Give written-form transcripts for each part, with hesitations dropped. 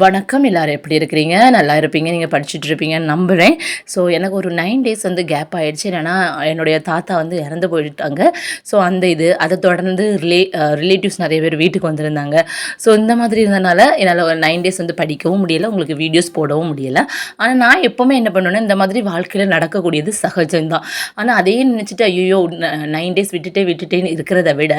வணக்கம். எல்லாரும் எப்படி இருக்கிறீங்க? நல்லா இருப்பீங்க. நீங்க படிச்சுட்டு இருப்பீங்கன்னு நம்புறேன். ஸோ எனக்கு ஒரு 9 டேஸ் வந்து கேப் ஆயிடுச்சு. என்னன்னா, என்னுடைய தாத்தா வந்து இறந்து போயிட்டாங்க. ஸோ அந்த அத தொடர்ந்து ரிலேட்டிவ்ஸ் நெறைய பேர் வீட்டுக்கு வந்திருந்தாங்க. ஸோ இந்த மாதிரி இருந்தனால என்னால ஒரு 9 டேஸ் வந்து படிக்கவும் முடியல. உங்களுக்கு வீடியோஸ் போடவும் முடியல. ஆனா நான் எப்பவுமே என்ன பண்ணுவேன்னா, இந்த மாதிரி வாழ்க்கையில நடக்கக்கூடியது சகஜம் தான். ஆனா அதையே நினைச்சுட்டு ஐய்யயோ! 9 டேஸ் விட்டுட்டேன்னு இருக்கிறத விட,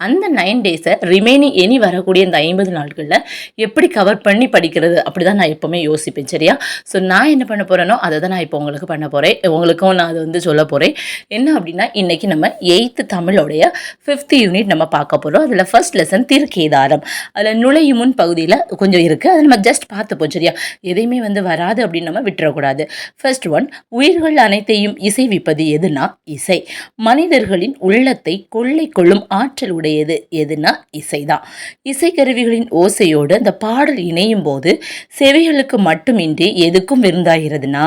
அந்த 9 டேஸ ரிமைனிங் இனி வரக்கூடிய இந்த 50 நாட்கள்ல எப்படி கவர் பண்ணி படிக்கிறது அப்படிதான் நான் எப்பவுமே யோசிப்பேன். சரியா? ஸோ நான் என்ன பண்ண போறேனோ அதை தான் நான் இப்போ உங்களுக்கு பண்ண போறேன். உங்களுக்கும் நான் அதை வந்து சொல்ல போறேன். என்ன அப்படின்னா, இன்னைக்கு நம்ம 8th தமிழோடைய 5th யூனிட் நம்ம பார்க்க போறோம். அதில் ஃபர்ஸ்ட் லெசன் திருக்கேதாரம். அதில் நுழையும் முன் பகுதியில் கொஞ்சம் இருக்கு. அதை நம்ம ஜஸ்ட் பார்த்துப்போம். சரியா? எதையுமே வந்து வராது அப்படின்னு நம்ம விட்டுறக்கூடாது. ஃபர்ஸ்ட் ஒன், உயிர்கள் அனைத்தையும் இசைவிப்பது எதுனா இசை. மனிதர்களின் உள்ளத்தை கொள்ளை கொள்ளும் ஆற்றல் உடையது எதுனா இசைதான். இசைக்கருவிகளின் ஓசையோடு அந்த பாடல் இணையும் போது செவிகளுக்கு மட்டுமின்றி எதுக்கும் விருந்தாகிறதுனா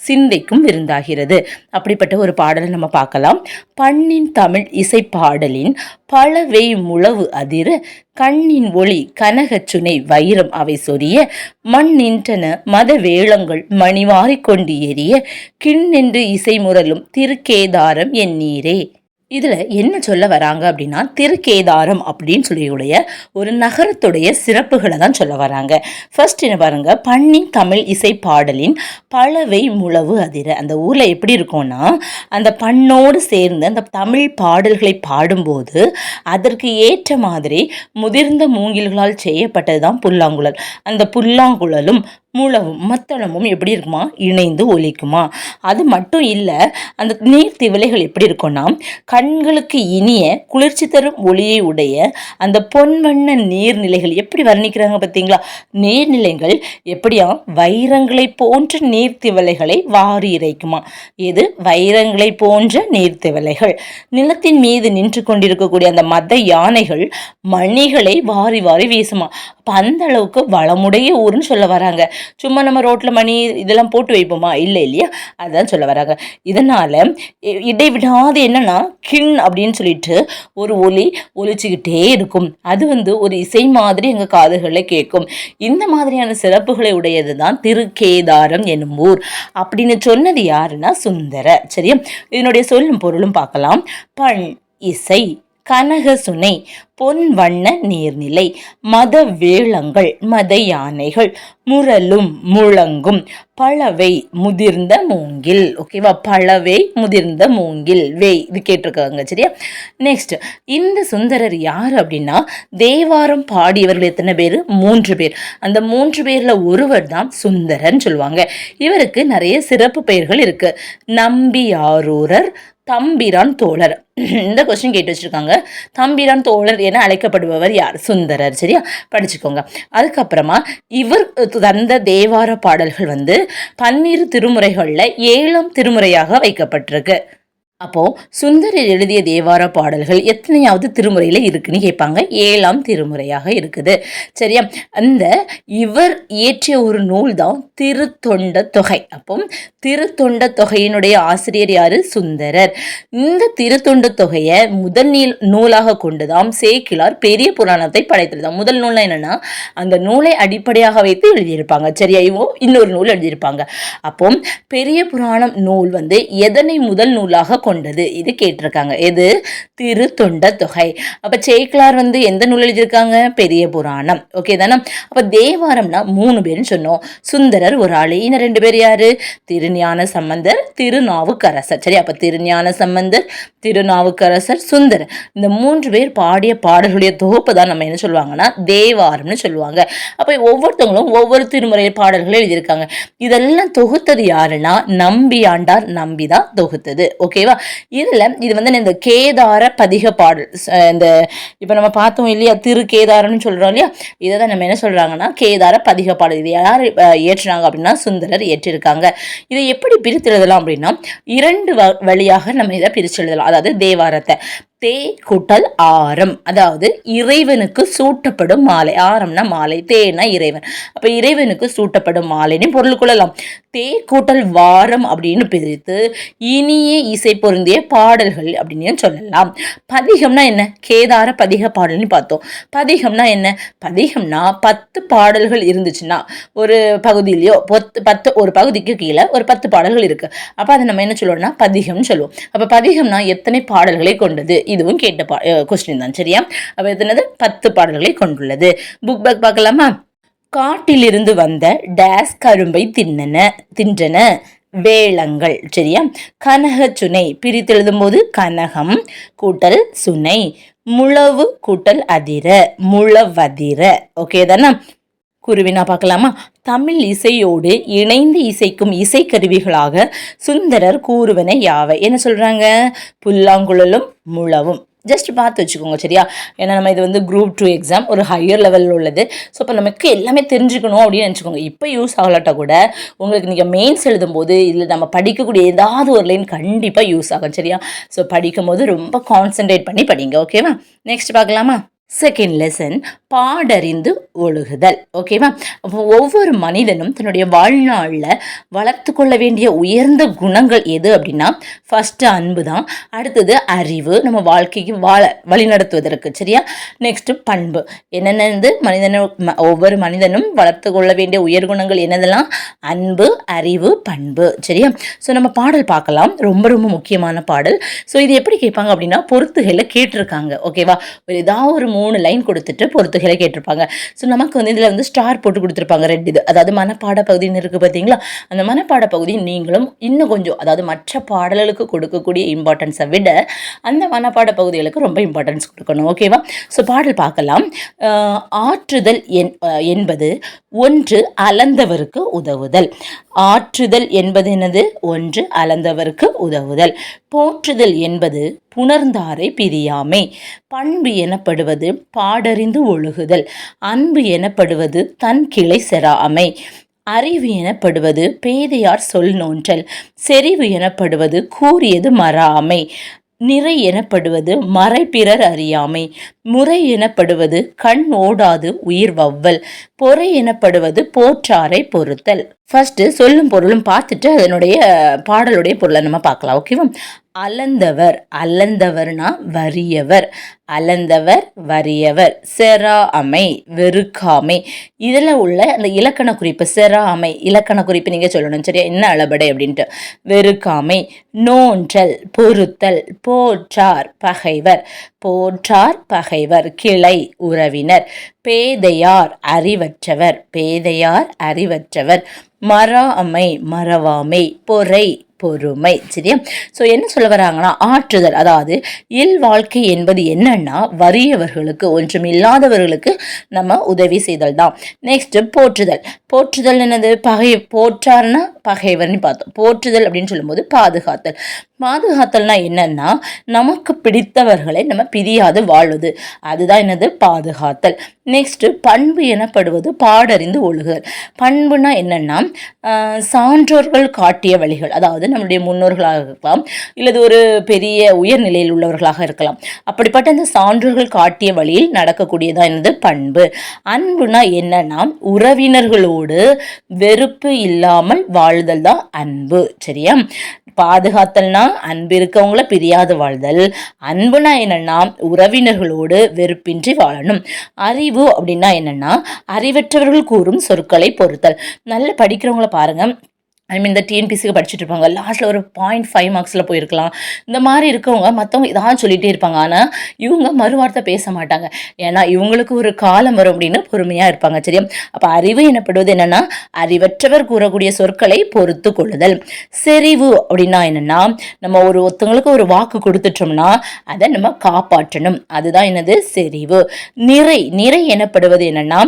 சிந்தைக்கும் விருந்தாகிறது. அப்படிப்பட்ட ஒரு பாடலை நம்ம பார்க்கலாம். பண்ணின் தமிழ் இசை பாடலின் பலவை முழவு அதிர கண்ணின் ஒளி கனகச்சுனை வைரம் அவை சொரிய மண்ணின்றன மத வேளங்கள் மணிவாரிக் கொண்டு எரிய கிண்ணென்று இசை முரலும் திருக்கேதாரம் எண்ணீரே. இதில் என்ன சொல்ல வராங்க அப்படின்னா, திருக்கேதாரம் அப்படின்னு சொல்லியுடைய ஒரு நகரத்துடைய சிறப்புகளை தான் சொல்ல வராங்க. ஃபர்ஸ்ட் என்ன பாருங்க, பண்ணின் தமிழ் இசை பாடலின் பலவை முழவு அதிர. அந்த ஊரில் எப்படி இருக்கும்னா, அந்த பண்ணோடு சேர்ந்து அந்த தமிழ் பாடல்களை பாடும்போது அதற்கு ஏற்ற மாதிரி முதிர்ந்த மூங்கில்களால் செய்யப்பட்டது தான் புல்லாங்குழல். அந்த புல்லாங்குழலும் முழவும் மத்தளமும் எப்படி இருக்குமா, இணைந்து ஒலிக்குமா. அது மட்டும் இல்லை, அந்த நீர் திவலைகள் எப்படி இருக்கும்னா, கண்களுக்கு இனிய குளிர்ச்சி தரும் ஒளியை உடைய அந்த பொன்வண்ண நீர்நிலைகள் எப்படி வர்ணிக்கிறாங்க பார்த்தீங்களா. நீர்நிலைகள் எப்படியா வைரங்களை போன்ற நீர்த்திவலைகளை வாரி இறைக்குமா. எது வைரங்களை போன்ற நீர்த்திவலைகள். நிலத்தின் மீது நின்று கொண்டிருக்கக்கூடிய அந்த மத யானைகள் மணிகளை வாரி வாரி வீசுமா. அப்போ அந்த அளவுக்கு வளமுடைய ஊர்னு சொல்ல வராங்க. சும்மா நம்ம ரோட்டில் மணி இதெல்லாம் போட்டு வைப்போமா, இல்லை இல்லையா, அதுதான் சொல்ல வராங்க. இதனால் இடைவிடாது என்னன்னா கிண் அப்படின்னு சொல்லிட்டு ஒரு ஒலி ஒலிச்சுக்கிட்டே இருக்கும். அது வந்து ஒரு இசை மாதிரி எங்கள் காதுகளில் கேட்கும். இந்த மாதிரியான சிறப்புகளை உடையது தான் திருக்கேதாரம் என்னும் ஊர் அப்படின்னு சொன்னது யாருன்னா சுந்தர. சரியா? இதனுடைய சொல்லும் பொருளும் பார்க்கலாம். பண் இசை, கனக சுனை, பொன் வண்ண நீர்நிலை, மத வேளங்கள் மத யானைகள், முரலும் முழங்கும், பழவை முதிர்ந்த மூங்கில். ஓகேவா? பழவை முதிர்ந்த மூங்கில் வே இது கேட்டிருக்காங்க. சரியா? நெக்ஸ்ட், இந்த சுந்தரர் யார் அப்படின்னா, தேவாரம் பாடியவர்கள் எத்தனை பேர்? 3 பேர். அந்த 3 பேர்ல ஒருவர் தான் சுந்தரன் சொல்லுவாங்க. இவருக்கு நிறைய சிறப்பு பெயர்கள் இருக்கு. நம்பியாரூரர், தம்பிரான் தோழர். இந்த கொஸ்டின் கேட்டு வச்சிருக்காங்க. தம்பிரான் தோழர் என அழைக்கப்படுபவர் யார்? சுந்தரர். சரியா? படிச்சுக்கோங்க. அதுக்கப்புறமா இவர் தந்த தேவார பாடல்கள் வந்து 12 திருமுறைகள்ல 7ஆம் திருமுறையாக வைக்கப்பட்டிருக்கு. அப்போ சுந்தரர் எழுதிய தேவார பாடல்கள் எத்தனையாவது திருமுறையில இருக்குன்னு கேட்பாங்க. 7ஆம் திருமுறையாக இருக்குது. சரியா? அந்த இவர் இயற்றிய ஒரு நூல் தான் திருத்தொண்ட தொகை. அப்போ திருத்தொண்ட தொகையினுடைய ஆசிரியர் யாரு? சுந்தரர். இந்த திருத்தொண்ட தொகையை முதல் நூலாக கொண்டுதான் சேக்கிழார் பெரிய புராணத்தை படைத்திருந்தார். முதல் நூல்னா என்னன்னா, அந்த நூலை அடிப்படையாக வைத்து எழுதியிருப்பாங்க. சரியா? இன்னொரு நூல் எழுதியிருப்பாங்க. அப்போ பெரிய புராணம் நூல் வந்து எதனை முதல் நூலாக கொண்டது இது கேட்டிருக்காங்க. எது? திருத்தொண்ட தொகை. அப்ப சேக்கிழார் வந்து எந்த நூல் எழுதியிருக்காங்க? பெரிய புராணம். ஓகே தானே? அப்ப தேவாரம்னா 3 பேர்னு சொன்னோம். சுந்தரர் ஒரு ஆளு. இன்னும் 2 பேர் யாரு? திருஞான சம்பந்தர், திருநாவுக்கரசர். சரி? அப்ப திருஞான சம்பந்தர், திருநாவுக்கரசர், சுந்தரர், இந்த 3 பேர் பாடிய பாடல்களுடைய தொகுப்பு தான் நம்ம என்ன சொல்லுவாங்கன்னா தேவாரம்னு சொல்லுவாங்க. அப்ப ஒவ்வொருத்தவங்களும் ஒவ்வொரு திருமுறை பாடல்களை எழுதியிருக்காங்க. இதெல்லாம் தொகுத்தது யாருன்னா நம்பியாண்டார் நம்பிதான் தொகுத்தது. ஓகேவா? இது வந்து இந்த கேதார பதிக பாடல். இந்த இப்போ நம்ம பார்த்தோம் இல்லையா, திருக்கேதாரம்னு சொல்றோம் இல்லையா, இதை தான் நம்ம என்ன சொல்றாங்கன்னா கேதார பதிக பாடல். இது யார் ஏற்றுறாங்க அப்படின்னா சுந்தரர் ஏற்றிருக்காங்க. இதை எப்படி பிரித்து எழுதலாம் அப்படின்னா 2 வழியாக நம்ம இதை பிரித்து எழுதலாம். அதாவது தேவாரத்தை தே கூட்டல் ஆரம், அதாவது இறைவனுக்கு சூட்டப்படும் மாலை. ஆரம்னா மாலை, தேனா இறைவன். அப்ப இறைவனுக்கு சூட்டப்படும் மாலைன்னு பொருள் கொள்ளலாம். தே கூட்டல் வாரம் அப்படின்னு பிரித்து இனிய இசை பொருந்திய பாடல்கள் அப்படின்னு சொல்லலாம். பதிகம்னா என்ன? கேதார பதிக பாடல்னு பார்த்தோம். பதிகம்னா என்ன? பதிகம்னா 10 பாடல்கள் இருந்துச்சுன்னா ஒரு பகுதியிலையோ ஒரு பகுதிக்கு கீழே ஒரு 10 பாடல்கள் இருக்கு. அப்ப அதை நம்ம என்ன சொல்லுவோம்னா பதிகம்னு சொல்லுவோம். அப்ப பதிகம்னா எத்தனை பாடல்களை கொண்டது? இதுவும் கேட்ட கொஸ்டின் தான். சரியா? அப்ப எத்தனது? 10 பாடல்களை கொண்டுள்ளது. புக் பேக் பார்க்கலாமா? காட்டிலிருந்து வந்த டேஸ் கரும்பை தின்றன வேளங்கள். சரியா? கனக சுனை பிரித்தெழுதும் போது கனகம் கூட்டல் சுனை, முழவு கூட்டல் அதிர, முழவதிர. ஓகே தானே? குருவினா பார்க்கலாமா? தமிழ் இசையோடு இணைந்து இசைக்கும் இசைக்கருவிகளாக சுந்தரர் கூறுவன யாவை? என்ன சொல்றாங்க? புல்லாங்குழலும் முழவும். ஜஸ்ட் பார்த்து வச்சுக்கோங்க. சரியா? ஏன்னா நம்ம இது Group 2 எக்ஸாம் ஒரு ஹையர் லெவலில் உள்ளது. ஸோ இப்போ நமக்கு எல்லாமே தெரிஞ்சுக்கணும் அப்படின்னு நினச்சிக்கோங்க. இப்போ யூஸ் ஆகலாட்டா கூட உங்களுக்கு நீங்கள் மெயின்ஸ் எழுதும்போது இதில் நம்ம படிக்கக்கூடிய ஏதாவது ஒரு லைன் கண்டிப்பாக யூஸ் ஆகும். சரியா? ஸோ படிக்கும் போது ரொம்ப கான்சென்ட்ரேட் பண்ணி படிங்க. ஓகேவா? நெக்ஸ்ட் பார்க்கலாமா? செகண்ட் லெசன் பாடறிந்து ஒழுகுதல். ஓகேவா? அப்போ ஒவ்வொரு மனிதனும் தன்னுடைய வாழ்நாளில் வளர்த்து கொள்ள வேண்டிய உயர்ந்த குணங்கள் எது அப்படின்னா ஃபர்ஸ்ட் அன்பு தான். அடுத்தது அறிவு, நம்ம வாழ்க்கைக்கு வழி நடத்துவதற்கு. சரியா? நெக்ஸ்ட் பண்பு. என்னென்ன ஒவ்வொரு மனிதனும் வளர்த்து கொள்ள வேண்டிய உயர் குணங்கள் என்னதெல்லாம்? அன்பு, அறிவு, பண்பு. சரியா? ஸோ நம்ம பாடல் பார்க்கலாம். ரொம்ப ரொம்ப முக்கியமான பாடல். ஸோ இது எப்படி கேட்பாங்க அப்படின்னா பொறுத்துகையில் கேட்டிருக்காங்க. ஓகேவா? ஏதாவது ஒரு 3 லைன் கொடுத்துட்டு பொறுத்துகளை கேட்டிருப்பாங்க. ஸோ நமக்கு இதில் ஸ்டார் போட்டு கொடுத்துருப்பாங்க, ரெட். இது அதாவது மனப்பாட பகுதின்னு இருக்குது பார்த்தீங்களா? அந்த மனப்பாட பகுதி நீங்களும் இன்னும் கொஞ்சம், அதாவது மற்ற பாடல்களுக்கு கொடுக்கக்கூடிய இம்பார்ட்டன்ஸை விட அந்த மனப்பாட பகுதிகளுக்கு ரொம்ப இம்பார்ட்டன்ஸ் கொடுக்கணும். ஓகேவா? ஸோ பாடல் பார்க்கலாம். ஆற்றுதல் என்பது ஒன்று அளந்தவருக்கு உதவுதல். ஆற்றுதல் என்பது என்னது? ஒன்று அளந்தவருக்கு உதவுதல். போற்றுதல் என்பது புணர்ந்தாரை பிரியாமை. பண்பு எனப்படுவது பாடறிந்து ஒழுகுதல். அன்பு எனப்படுவது தன் கிளை செராமை. அறிவு எனப்படுவது பேதையார் சொல் நோன்றல். செறிவு எனப்படுவது கூறியது மறாமை. நிறை எனப்படுவது மறை பிறர் அறியாமை. முறை எனப்படுவது கண் ஓடாது உயிர் வவ்வல். பொறை எனப்படுவது போற்றாரை பொறுத்தல். ஃபர்ஸ்ட் சொல்லும் பொருளும் பார்த்துட்டு அதனுடைய பாடலுடைய பொருளை நம்ம பார்க்கலாம். ஓகேவா? அளந்தவர், அளந்தவர்னா வறியவர். அளந்தவர் வறியவர். செரா அமை வெறுக்காமை. இதில் உள்ள அந்த இலக்கண குறிப்பு செரா அமை இலக்கண குறிப்பு நீங்கள் சொல்லணும். சரியா? என்ன அளபடை அப்படின்ட்டு. வெறுக்காமை. நோன்றல் பொறுத்தல். போற்றார் பகைவர். போற்றார் பகைவர் கிளை உறவினர். பேதையார் அறிவற்றவர். பேதையார் அறிவற்றவர். மறாமை மறவாமை. பொறை பொறுமை. சரியா? ஸோ என்ன சொல்ல வராங்கன்னா ஆற்றுதல், அதாவது இல் வாழ்க்கை என்பது என்னன்னா வறியவர்களுக்கு, ஒன்றும் இல்லாதவர்களுக்கு நம்ம உதவி செய்தல் தான். நெக்ஸ்ட் போற்றுதல். போற்றுதல் என்னது? போற்றார்னா பகைவர்னு பார்த்தோம். போற்றுதல் அப்படின்னு சொல்லும்போது பாதுகாத்தல். பாதுகாத்தல்னா என்னன்னா நமக்கு பிடித்தவர்களை நம்ம பிரியாது வாழ்வது, அதுதான் என்னது? பாதுகாத்தல். நெக்ஸ்ட் பண்பு எனப்படுவது பாடறிந்து ஒழுகுதல். பண்புனா என்னன்னா சான்றோர்கள் காட்டிய வழிகள், அதாவது நம்முடைய முன்னோர்களாக இருக்கலாம், இல்லது ஒரு பெரிய உயர்நிலையில் உள்ளவர்களாக இருக்கலாம். அப்படிப்பட்ட அந்த சான்றோர்கள் காட்டிய வழியில் நடக்கக்கூடியதான் என்னது? பண்பு. அன்புனா என்னன்னா உறவினர்களோடு வெறுப்பு இல்லாமல் வாழ்தல் தான் அன்பு. சரியா? பாதுகாத்தல்னா அன்பு இருக்கவங்கள பிரியாது வாழ்தல். அன்புனா என்னன்னா உறவினர்களோடு வெறுப்பின்றி வாழணும். அறிவு அப்படின்னா என்னன்னா அறிவற்றவர்கள் கூறும் சொற்களை பொறுத்தல். நல்ல படிக்கிறவங்கள பாருங்க, இந்த டிஎன்பிசிக்கு படிச்சுட்டு இருப்பாங்க, லாஸ்ட்டில் ஒரு 0.5 மார்க்ஸில் போயிருக்கலாம். இந்த மாதிரி இருக்கவங்க மற்றவங்க ஏதாவது சொல்லிகிட்டே இருப்பாங்க, ஆனால் இவங்க மறுவார்த்தை பேச மாட்டாங்க. ஏன்னா இவங்களுக்கு ஒரு காலம் வரும் அப்படின்னு பொறுமையாக இருப்பாங்க. சரியா? அப்போ அறிவு எனப்படுவது என்னென்னா அறிவற்றவர் கூறக்கூடிய சொற்களை பொறுத்து கொள்ளுதல். செறிவு அப்படின்னா என்னென்னா நம்ம ஒருத்தவங்களுக்கு ஒரு வாக்கு கொடுத்துட்டோம்னா அதை நம்ம காப்பாற்றணும், அதுதான் என்னது? செறிவு. நிறை எனப்படுவது என்னென்னா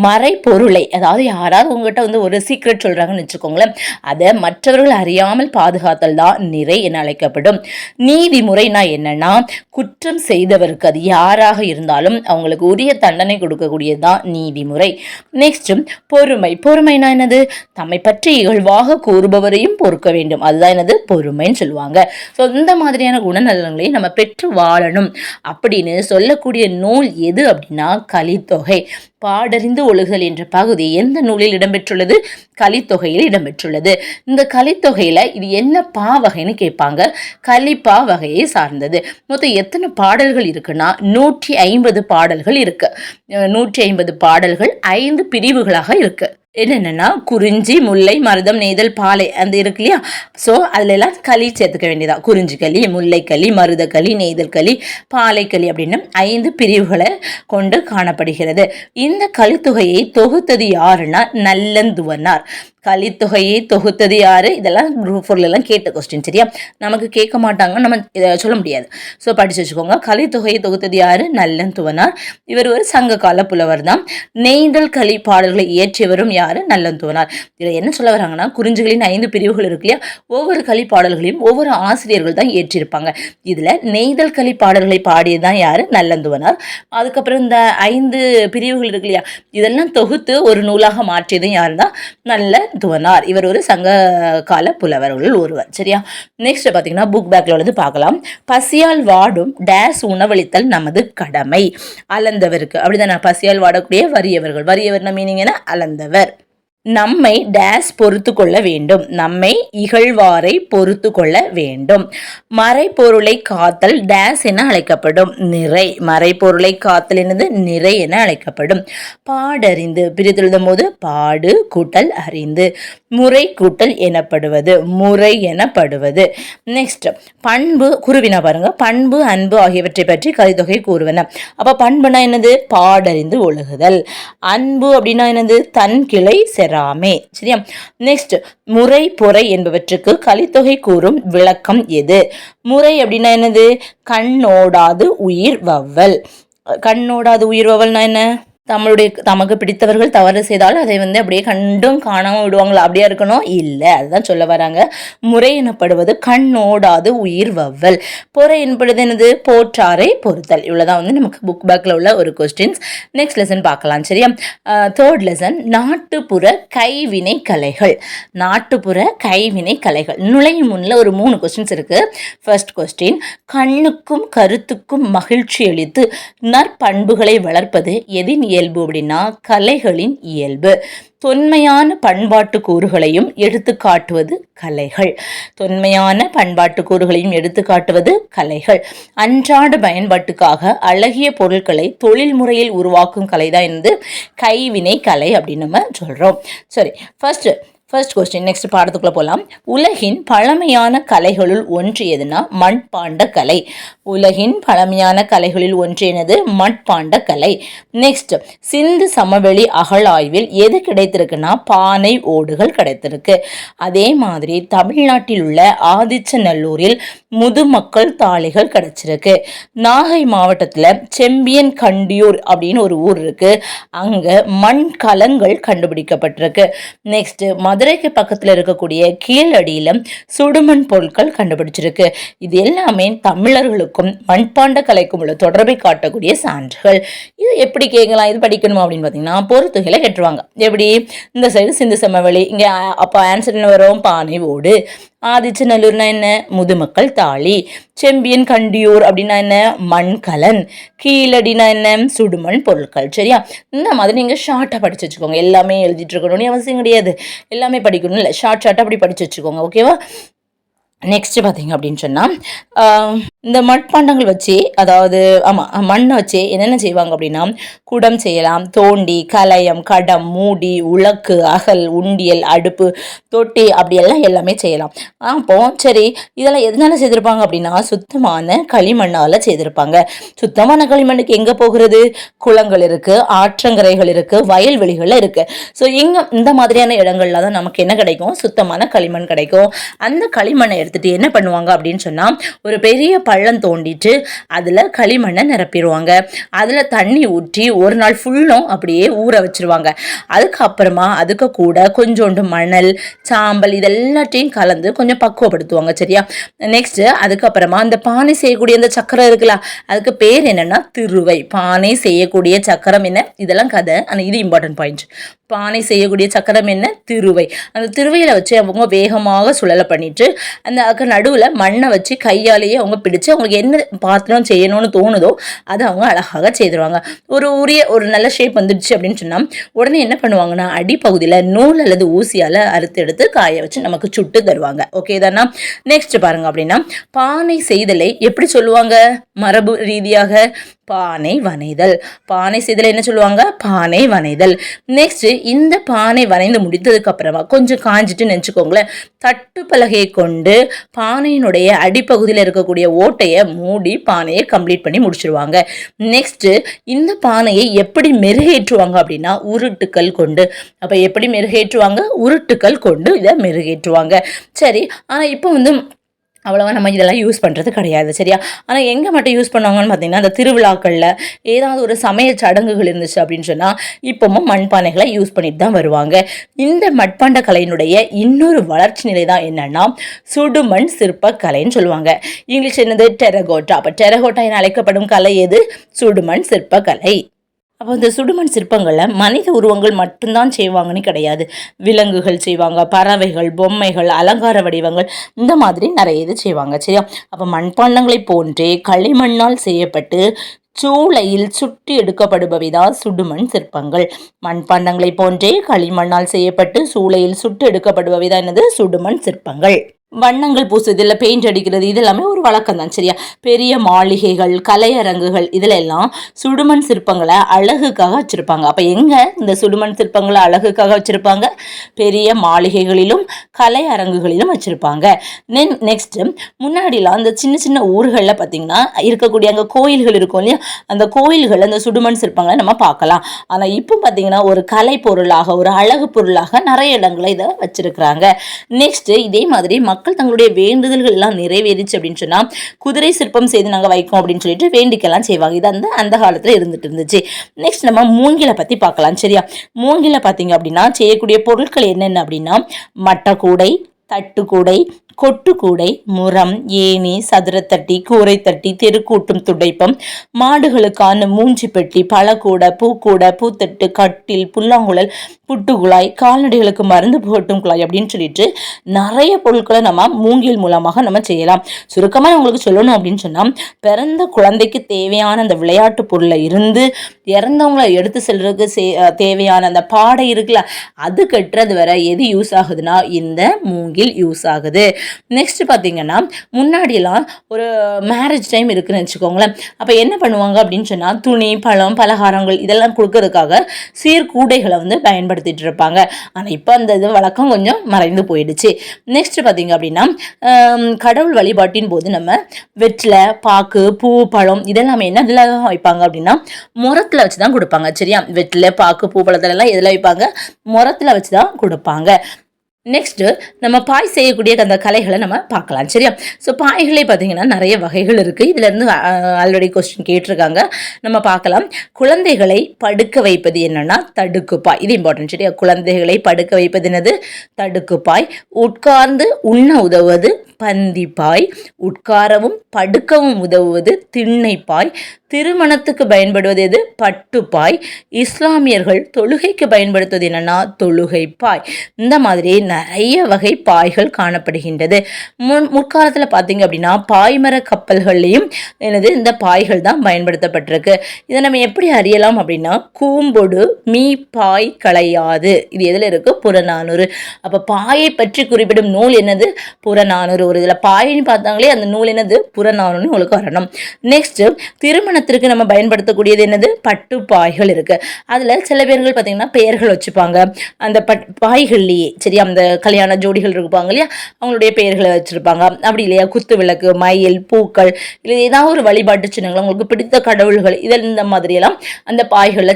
மறை பொருளை, அதாவது யாராவது உங்ககிட்ட ஒரு சீக்ரெட் சொல்கிறாங்கன்னு வச்சுக்கோங்களேன், அதை அதை மற்றவர்கள் அறியாமல் பாதுகாத்தல் தான் நிறை என அழைக்கப்படும். நீதிமுறைனா என்னன்னா, குற்றம் செய்தவருக்கு அது யாராக இருந்தாலும் அவங்களுக்கு உரிய தண்டனை கொடுக்கக்கூடியதுதான் நீதிமுறை. நெக்ஸ்ட் பொறுமைனா என்னது? தம்மை பற்றி இகழ்வாக கூறுபவரையும் பொறுக்க வேண்டும், அதுதான் என்னது? பொறுமைன்னு சொல்லுவாங்க. ஸோ இந்த மாதிரியான குணநலன்களை நம்ம பெற்று வாழணும் அப்படின்னு சொல்லக்கூடிய நூல் எது அப்படின்னா கலித்தொகை. பாடறிந்து ஒழுகல் என்ற பகுதி எந்த நூலில் இடம்பெற்றுள்ளது? கலித்தொகையில் இடம்பெற்றுள்ளது. இந்த கலித்தொகையில இது என்ன பா வகைன்னு கேட்பாங்க. கலிப்பா வகையை சார்ந்தது. மொத்தம் எத்தனை பாடல்கள் இருக்குன்னா 150 பாடல்கள் இருக்கு. 150 பாடல்கள் 5 பிரிவுகளாக இருக்கு. என்னென்னா குறிஞ்சி, முல்லை, மருதம், நெய்தல், பாலை அந்த இருக்கு இல்லையா? ஸோ அதுல எல்லாம் களி சேர்த்துக்க வேண்டியதா. குறிஞ்சி களி, முல்லை களி, மருத களி, நெய்தல் களி, பாலை களி அப்படின்னு 5 பிரிவுகளை கொண்டு காணப்படுகிறது. இந்த கலித்தொகையை தொகுத்தது யாருன்னா நல்லந்துவனார். கலித்தொகையை தொகுத்தது யாரு? இதெல்லாம் குரூப் 4 எல்லாம் கேட்ட கொஸ்டின். சரியா? நமக்கு கேட்க மாட்டாங்க, நம்ம சொல்ல முடியாது. ஸோ படிச்சு வச்சுக்கோங்க. கலித்தொகையை தொகுத்தது யாரு? நல்லந்துவனார். இவர் ஒரு சங்க கால புலவர் தான். நெய்தல் களி பாடல்களை இயற்றியவரும் யாரு? நல்லந்துவனார். இதில் என்ன சொல்ல வராங்கன்னா, குறிஞ்சிகளின் 5 பிரிவுகள் இருக்கு இல்லையா? ஒவ்வொரு களி பாடல்களையும் ஒவ்வொரு ஆசிரியர்கள் தான் இயற்றியிருப்பாங்க. இதுல நெய்தல் களி பாடல்களை பாடியதுதான் யாரு? நல்லந்துவனார். அதுக்கப்புறம் இந்த 5 பிரிவுகள் இருக்கு இல்லையா? இதெல்லாம் தொகுத்து ஒரு நூலாக மாற்றியதும் யாருன்னா நல்லந்துவனார். இவர் ஒரு சங்க கால புலவர்கள் ஒருவர். சரியா? நெக்ஸ்ட் பாத்தீங்கன்னா புக் பேக்ல உள்ளது பார்க்கலாம். பசியால் வாடும் டேஸ் உணவளித்தல் நமது கடமை. அளந்தவருக்கு, அப்படிதான் பசியால் வாடக்கூடிய வறியவர்கள். வறியவர் மீனிங் என்ன? அளந்தவர். நம்மை டேஸ் பொறுத்து கொள்ள வேண்டும். நம்மை இகழ்வாரை பொறுத்து கொள்ள வேண்டும். மறைப்பொருளை காத்தல் டேஸ் என அழைக்கப்படும். நிறை. மறைப்பொருளை காத்தல் என்னது? நிறை என அழைக்கப்படும். பாடறிந்து பிரித்தெழுதும் போது பாடு கூட்டல் அறிந்து. முறை கூட்டல் எனப்படுவது. முறை எனப்படுவது. நெக்ஸ்ட் பண்பு. குருவினா பாருங்க. பண்பு, அன்பு ஆகியவற்றை பற்றி கலித்தொகை கூறுவன. அப்ப பண்புனா என்னது? பாடறிந்து ஒழுகுதல். அன்பு அப்படின்னா என்னது? தன் கிளை செராமே. சரியா? நெக்ஸ்ட் முறை, பொறை என்பவற்றுக்கு கலித்தொகை கூறும் விளக்கம் எது? முறை அப்படின்னா என்னது? கண்ணோடாது உயிர் வவ்வல். கண்ணோடாது உயிர் வவ்வல்னா என்ன? தமக்கு பிடித்தவர்கள் தவறு செய்தாலும் அதை அப்படியே கண்டும் காணாமல் விடுவாங்களா? அப்படியா இருக்கணும்? இல்லை, அதுதான் சொல்ல வராங்க. முறை எனப்படுவது கண்ணோடாது உயிர் வவ்வல். பொறை என்பது என்னது? போற்றாரை பொறுத்தல். இவ்வளவுதான் நமக்கு புக் பேக்ல உள்ள ஒரு கொஸ்டின்ஸ். நெக்ஸ்ட் லெசன் பார்க்கலாம். சரியா? தேர்ட் லெசன் நாட்டுப்புற கைவினை கலைகள். நாட்டுப்புற கைவினை கலைகள். நுழையும் முன்னில் ஒரு 3 கொஸ்டின்ஸ் இருக்கு. ஃபர்ஸ்ட் கொஸ்டின், கண்ணுக்கும் கருத்துக்கும் மகிழ்ச்சி அளித்து நற்பண்புகளை வளர்ப்பது எதின் இயல்பு அப்படின்னா கலைகளின் இயல்பு. தொன்மையான பண்பாட்டு கூறுகளையும் எடுத்து காட்டுவது கலைகள். தொன்மையான பண்பாட்டு கூறுகளையும் எடுத்து காட்டுவது கலைகள். அன்றாட பயன்பாட்டுக்காக அழகிய பொருட்களை தொழில் முறையில் உருவாக்கும் கலைதான் என்று கைவினை கலை அப்படின்னு நம்ம சொல்றோம். சரி, ஃபர்ஸ்ட் கொஸ்டின். நெக்ஸ்ட் பாடத்துக்குள்ள போகலாம். உலகின் பழமையான கலைகளுள் ஒன்று எதுனா மண்பாண்ட கலை. உலகின் பழமையான கலைகளில் ஒன்று என்னது? மண்பாண்ட கலை. நெக்ஸ்ட் சிந்து சமவெளி அகழாய்வில் எது கிடைத்திருக்குன்னா பானை ஓடுகள் கிடைத்திருக்கு. அதே மாதிரி தமிழ்நாட்டில் உள்ள ஆதிச்சநல்லூரில் முதுமக்கள் தாளிகள் கிடைச்சிருக்கு. நாகை மாவட்டத்தில் செம்பியன் கண்டியூர் அப்படின்னு ஒரு ஊர் இருக்கு. அங்க மண் கலங்கள் கண்டுபிடிக்கப்பட்டிருக்கு. நெக்ஸ்ட் மதுரைக்கு பக்கத்தில் இருக்கக்கூடிய கீழடியில சுடுமண் பொருட்கள் கண்டுபிடிச்சிருக்கு. இது எல்லாமே தமிழர்களுக்கும் மண்பாண்ட கலைக்கும் உள்ள தொடர்பை காட்டக்கூடிய சான்றுகள். இது எப்படி கேட்கலாம்? இது படிக்கணுமா அப்படின்னு பார்த்தீங்கன்னா பொறுத்துகளை கேட்டுருவாங்க. எப்படி? இந்த சைடு சிந்து சமவெளி, இங்க அப்போ ஆன்சர் என்ன வரும்? பானை ஓடு. ஆதிச்சநல்லூர்னா என்ன? முதுமக்கள் தாளி. செம்பியன் கண்டியூர் அப்படின்னா என்ன? மண்கலன். கீழடினா என்ன? சுடுமண் பொருட்கள். சரியா? இந்த மாதிரி நீங்க ஷார்ட்டா படிச்சு வச்சுக்கோங்க. எல்லாமே எழுதிட்டு இருக்கணும்னு அவசியம் கிடையாது. எல்லாமே படிக்கணும் இல்லை, ஷார்ட்டா அப்படி படிச்சு வச்சுக்கோங்க. ஓகேவா? நெக்ஸ்ட் பார்த்தீங்க அப்படின்னு சொன்னால் இந்த மட்பாண்டங்கள் வச்சு, அதாவது மண்ணை வச்சு என்னென்ன செய்வாங்க அப்படின்னா குடம் செய்யலாம், தோண்டி, கலயம், கடம், மூடி, உலக்கு, அகல், உண்டியல், அடுப்பு, தொட்டி அப்படியெல்லாம் எல்லாமே செய்யலாம். அப்போ சரி, இதெல்லாம் எதனால செய்திருப்பாங்க அப்படின்னா சுத்தமான களிமண்ணால் செய்திருப்பாங்க. சுத்தமான களிமண்ணுக்கு எங்கே போகிறது? குளங்கள் இருக்குது, ஆற்றங்கரைகள் இருக்குது, வயல்வெளிகள் இருக்குது. ஸோ இந்த மாதிரியான இடங்கள்ல தான் நமக்கு என்ன கிடைக்கும்? சுத்தமான களிமண் கிடைக்கும். அந்த களிமண்ணை எடுத்துட்டு என்ன பண்ணுவாங்க அப்படின்னு சொன்னால் ஒரு பெரிய பள்ளம் தோண்டிட்டு அதில் களிமண்ணை நிரப்பிடுவாங்க. அதில் தண்ணி ஊற்றி ஒரு நாள் ஃபுல்லும் அப்படியே ஊற வச்சிருவாங்க. அதுக்கப்புறமா அதுக்கு கூட கொஞ்சோண்டு மணல், சாம்பல் இதெல்லாத்தையும் கலந்து கொஞ்சம் பக்குவப்படுத்துவாங்க. சரியா? நெக்ஸ்ட் அதுக்கப்புறமா அந்த பானை செய்யக்கூடிய அந்த சக்கரம் இருக்குல்ல, அதுக்கு பேர் என்னன்னா திருவை. பானை செய்யக்கூடிய சக்கரம் என்ன, இதெல்லாம் கதை. ஆனால் இது இம்பார்ட்டன்ட் பாயிண்ட். பானை செய்யக்கூடிய சக்கரம் என்ன, திருவை. அந்த திருவையில வச்சு அவங்க வேகமாக சுழலை பண்ணிட்டு அந்த நடுவில் மண்ணை வச்சு கையாலேயே அவங்க பிடிச்சு அவங்களுக்கு என்ன பாத்திரம் செய்யணும்னு தோணுதோ அதை அவங்க அழகாக செய்திருவாங்க. ஒரு நல்ல ஷேப் வந்துடுச்சு அப்படின்னு சொன்னால் உடனே என்ன பண்ணுவாங்கன்னா அடிப்பகுதியில் நூல் அல்லது ஊசியால் அறுத்து எடுத்து காய வச்சு நமக்கு சுட்டு தருவாங்க. ஓகே தானா? நெக்ஸ்ட் பாருங்க அப்படின்னா பானை செய்தலை எப்படி சொல்லுவாங்க மரபு ரீதியாக? பானை வனைதல். பானை செய்தல் என்ன சொல்லுவாங்க? பானை வனைதல். நெக்ஸ்ட் இந்த பானை வனைந்து முடித்ததுக்கு அப்புறமா கொஞ்சம் காஞ்சிட்டு நினச்சிக்கோங்களேன், தட்டு பலகையை கொண்டு பானையினுடைய அடிப்பகுதியில் இருக்கக்கூடிய ஓட்டையை மூடி பானையை கம்ப்ளீட் பண்ணி முடிச்சிருவாங்க. நெக்ஸ்ட் இந்த பானையை எப்படி மெருகேற்றுவாங்க அப்படின்னா உருட்டுக்கள் கொண்டு. அப்ப எப்படி மெருகேற்றுவாங்க? உருட்டுக்கள் கொண்டு இதை மெருகேற்றுவாங்க. சரி, ஆனால் இப்போ அவ்வளோவா நம்ம இதெல்லாம் யூஸ் பண்ணுறது கிடையாது. சரியா? ஆனால் எங்கே மட்டும் யூஸ் பண்ணுவாங்கன்னு பார்த்தீங்கன்னா அந்த திருவிழாக்களில் ஏதாவது ஒரு சமையல் சடங்குகள் இருந்துச்சு அப்படின்னு சொன்னால் இப்போவும் மண்பானைகளை யூஸ் பண்ணிட்டு தான் வருவாங்க. இந்த மட்பாண்ட கலையினுடைய இன்னொரு வளர்ச்சி நிலை தான் என்னன்னா சுடுமண் சிற்ப கலைன்னு சொல்லுவாங்க. இங்கிலீஷ் என்னது? டெரகோட்டா. அப்போ டெரகோட்டா என அழைக்கப்படும் கலை எது? சுடுமண் சிற்ப கலை. அப்போ இந்த சுடுமண் சிற்பங்களில் மனித உருவங்கள் மட்டும்தான் செய்வாங்கன்னு கிடையாது. விலங்குகள் செய்வாங்க, பறவைகள், பொம்மைகள், அலங்கார வடிவங்கள், இந்த மாதிரி நிறைய இது செய்வாங்க. சரியா? அப்போ மண்பாண்டங்களை போன்றே களிமண்ணால் செய்யப்பட்டு சூளையில் சுட்டி எடுக்கப்படுபவைதான் சுடுமண் சிற்பங்கள். மண்பாண்டங்களை போன்றே களிமண்ணால் செய்யப்பட்டு சூளையில் சுட்டு எடுக்கப்படுபவைதான் என்னது? சுடுமண் சிற்பங்கள். வண்ணங்கள் பூசுவது, இல்லை பெயிண்ட் அடிக்கிறது, இது எல்லாமே ஒரு வழக்கம் தான். சரியா? பெரிய மாளிகைகள், கலையரங்குகள், இதில் எல்லாம் சுடுமண் சிற்பங்களை அழகுக்காக வச்சுருப்பாங்க. அப்போ எங்கே இந்த சுடுமண் சிற்பங்களை அழகுக்காக வச்சுருப்பாங்க? பெரிய மாளிகைகளிலும் கலையரங்குகளிலும் வச்சுருப்பாங்க. நெக்ஸ்ட்டு முன்னாடிலாம் அந்த சின்ன சின்ன ஊர்களில் பார்த்திங்கன்னா இருக்கக்கூடிய அங்கே கோயில்கள் இருக்கும் இல்லையா, அந்த கோயில்கள் அந்த சுடுமண் சிற்பங்களை நம்ம பார்க்கலாம். ஆனால் இப்போ பார்த்திங்கன்னா ஒரு கலை பொருளாக, ஒரு அழகு பொருளாக நிறைய இடங்களை இதை வச்சுருக்குறாங்க. நெக்ஸ்ட்டு இதே மாதிரி மக்கள் தங்களுடைய வேண்டுதல்கள் எல்லாம் நிறைவேறிச்சு அப்படின்னு சொன்னா குதிரை சிற்பம் செய்து நாங்கள் வைக்கோம் அப்படின்னு சொல்லிட்டு வேண்டிக்கெல்லாம் செய்வாங்க. இது அந்த காலத்துல இருந்துட்டு இருந்துச்சு. நெக்ஸ்ட் நம்ம மூங்கிலை பத்தி பார்க்கலாம். சரியா? மூங்கில பார்த்தீங்க அப்படின்னா செய்யக்கூடிய பொருட்கள் என்னென்ன அப்படின்னா மட்டக்கூடை, தட்டுக்கூடை, கொட்டுக்கூடை, முறம், ஏணி, சதுரத்தட்டி, கூரைத்தட்டி, தெருக்கூட்டும் துடைப்பம், மாடுகளுக்கான மூஞ்சி பெட்டி, பழக்கூடை, பூக்கூடை, பூத்தட்டு, கட்டில், புல்லாங்குழல், புட்டுக்குழாய், கால்நடைகளுக்கு மருந்து புகட்டும் குழாய் அப்படின்னு சொல்லிட்டு நிறைய பொருட்களை நம்ம மூங்கில் மூலமாக நம்ம செய்யலாம். சுருக்கமாக உங்களுக்கு சொல்லணும் அப்படின்னு சொன்னால் பிறந்த குழந்தைக்கு தேவையான அந்த விளையாட்டு பொருளை இருந்து இறந்தவங்களை எடுத்து செல்றதுக்கு தேவையான அந்த பாடை இருக்குல்ல, அது கட்டுறது வர எது யூஸ் ஆகுதுன்னா இந்த மூங்கில் யூஸ் ஆகுது. நெக்ஸ்ட் பார்த்தீங்கன்னா முன்னாடியெல்லாம் ஒரு மேரேஜ் டைம் இருக்குன்னு வச்சுக்கோங்களேன். அப்போ என்ன பண்ணுவாங்க அப்படின்னு சொன்னால் துணி, பழம், பலகாரங்கள் இதெல்லாம் கொடுக்கறதுக்காக சீர்கூடைகளை பயன்படுத்திட்டு இருப்பாங்க. ஆனால் இப்போ அந்த இது வழக்கம் கொஞ்சம் மறைந்து போயிடுச்சு. நெக்ஸ்ட் பார்த்தீங்க அப்படின்னா கடவுள் வழிபாட்டின் போது நம்ம வெற்றிலை, பாக்கு, பூ, பழம் இதெல்லாமே என்ன இதில் வைப்பாங்க அப்படின்னா முரத்தில் வச்சு தான் கொடுப்பாங்க. சரியா? வெற்றிலை, பாக்கு, பூ, பழத்திலெல்லாம் எதில் வைப்பாங்க? முரத்தில் வச்சு தான் கொடுப்பாங்க. நெக்ஸ்ட்டு நம்ம பாய் செய்யக்கூடிய அந்த கலைகளை நம்ம பார்க்கலாம். சரியா? ஸோ பாய்களே பார்த்தீங்கன்னா நிறைய வகைகள் இருக்குது. இதுலேருந்து ஆல்ரெடி கொஸ்டின் கேட்டிருக்காங்க, நம்ம பார்க்கலாம். குழந்தைகளை படுக்க வைப்பது என்னன்னா தடுக்குப்பாய். இது இம்பார்ட்டன்ட். சரியா? குழந்தைகளை படுக்க வைப்பது என்னது? தடுக்குப்பாய். உட்கார்ந்து உண்ண உதவுவது பந்திப்பாய். உட்காரவும் படுக்கவும் உதவுவது திண்ணைப்பாய். திருமணத்துக்கு பயன்படுவது எது? பட்டுப்பாய். இஸ்லாமியர்கள் தொழுகைக்கு பயன்படுத்துவது என்னன்னா தொழுகைப்பாய். இந்த மாதிரி நிறைய வகை பாய்கள் காணப்படுகின்றது. முற்காலத்தில் பார்த்தீங்க அப்படின்னா பாய்மர கப்பல்கள்லையும் எனது இந்த பாய்கள் தான் பயன்படுத்தப்பட்டிருக்கு. இதை நம்ம எப்படி அறியலாம் அப்படின்னா கூம்பொடு மீ பாய் களையாது. இது எதில் இருக்கு? புறநானூறு. அப்போ பாயை பற்றி குறிப்பிடும் நூல் என்னது? புறநானூறு. ஒரு இதில் பாயின்னு பார்த்தாங்களே அந்த நூல் என்னது? புறநானூறு உங்களுக்கு வரணும். நெக்ஸ்ட் திருமணத்திற்கு நம்ம பயன்படுத்தக்கூடியது என்னது? பட்டு பாய்கள் இருக்கு. அதில் சில பேர்கள் பார்த்தீங்கன்னா பெயர்கள் வச்சுப்பாங்க அந்த பாய்கள்லேயே. சரியா? அந்த கல்யாண ஜோடிகள் இருப்பாங்க இல்லையா, அவங்களுடைய பெயர்களை வச்சிருப்பாங்க. அப்படி இல்லையா குத்து விளக்கு, மயில், பூக்கள், இல்லை ஏதாவது ஒரு வழிபாட்டு சின்னங்கள், உங்களுக்கு பிடித்த கடவுள்கள், இதில் இந்த மாதிரியெல்லாம் அந்த பாய்களில்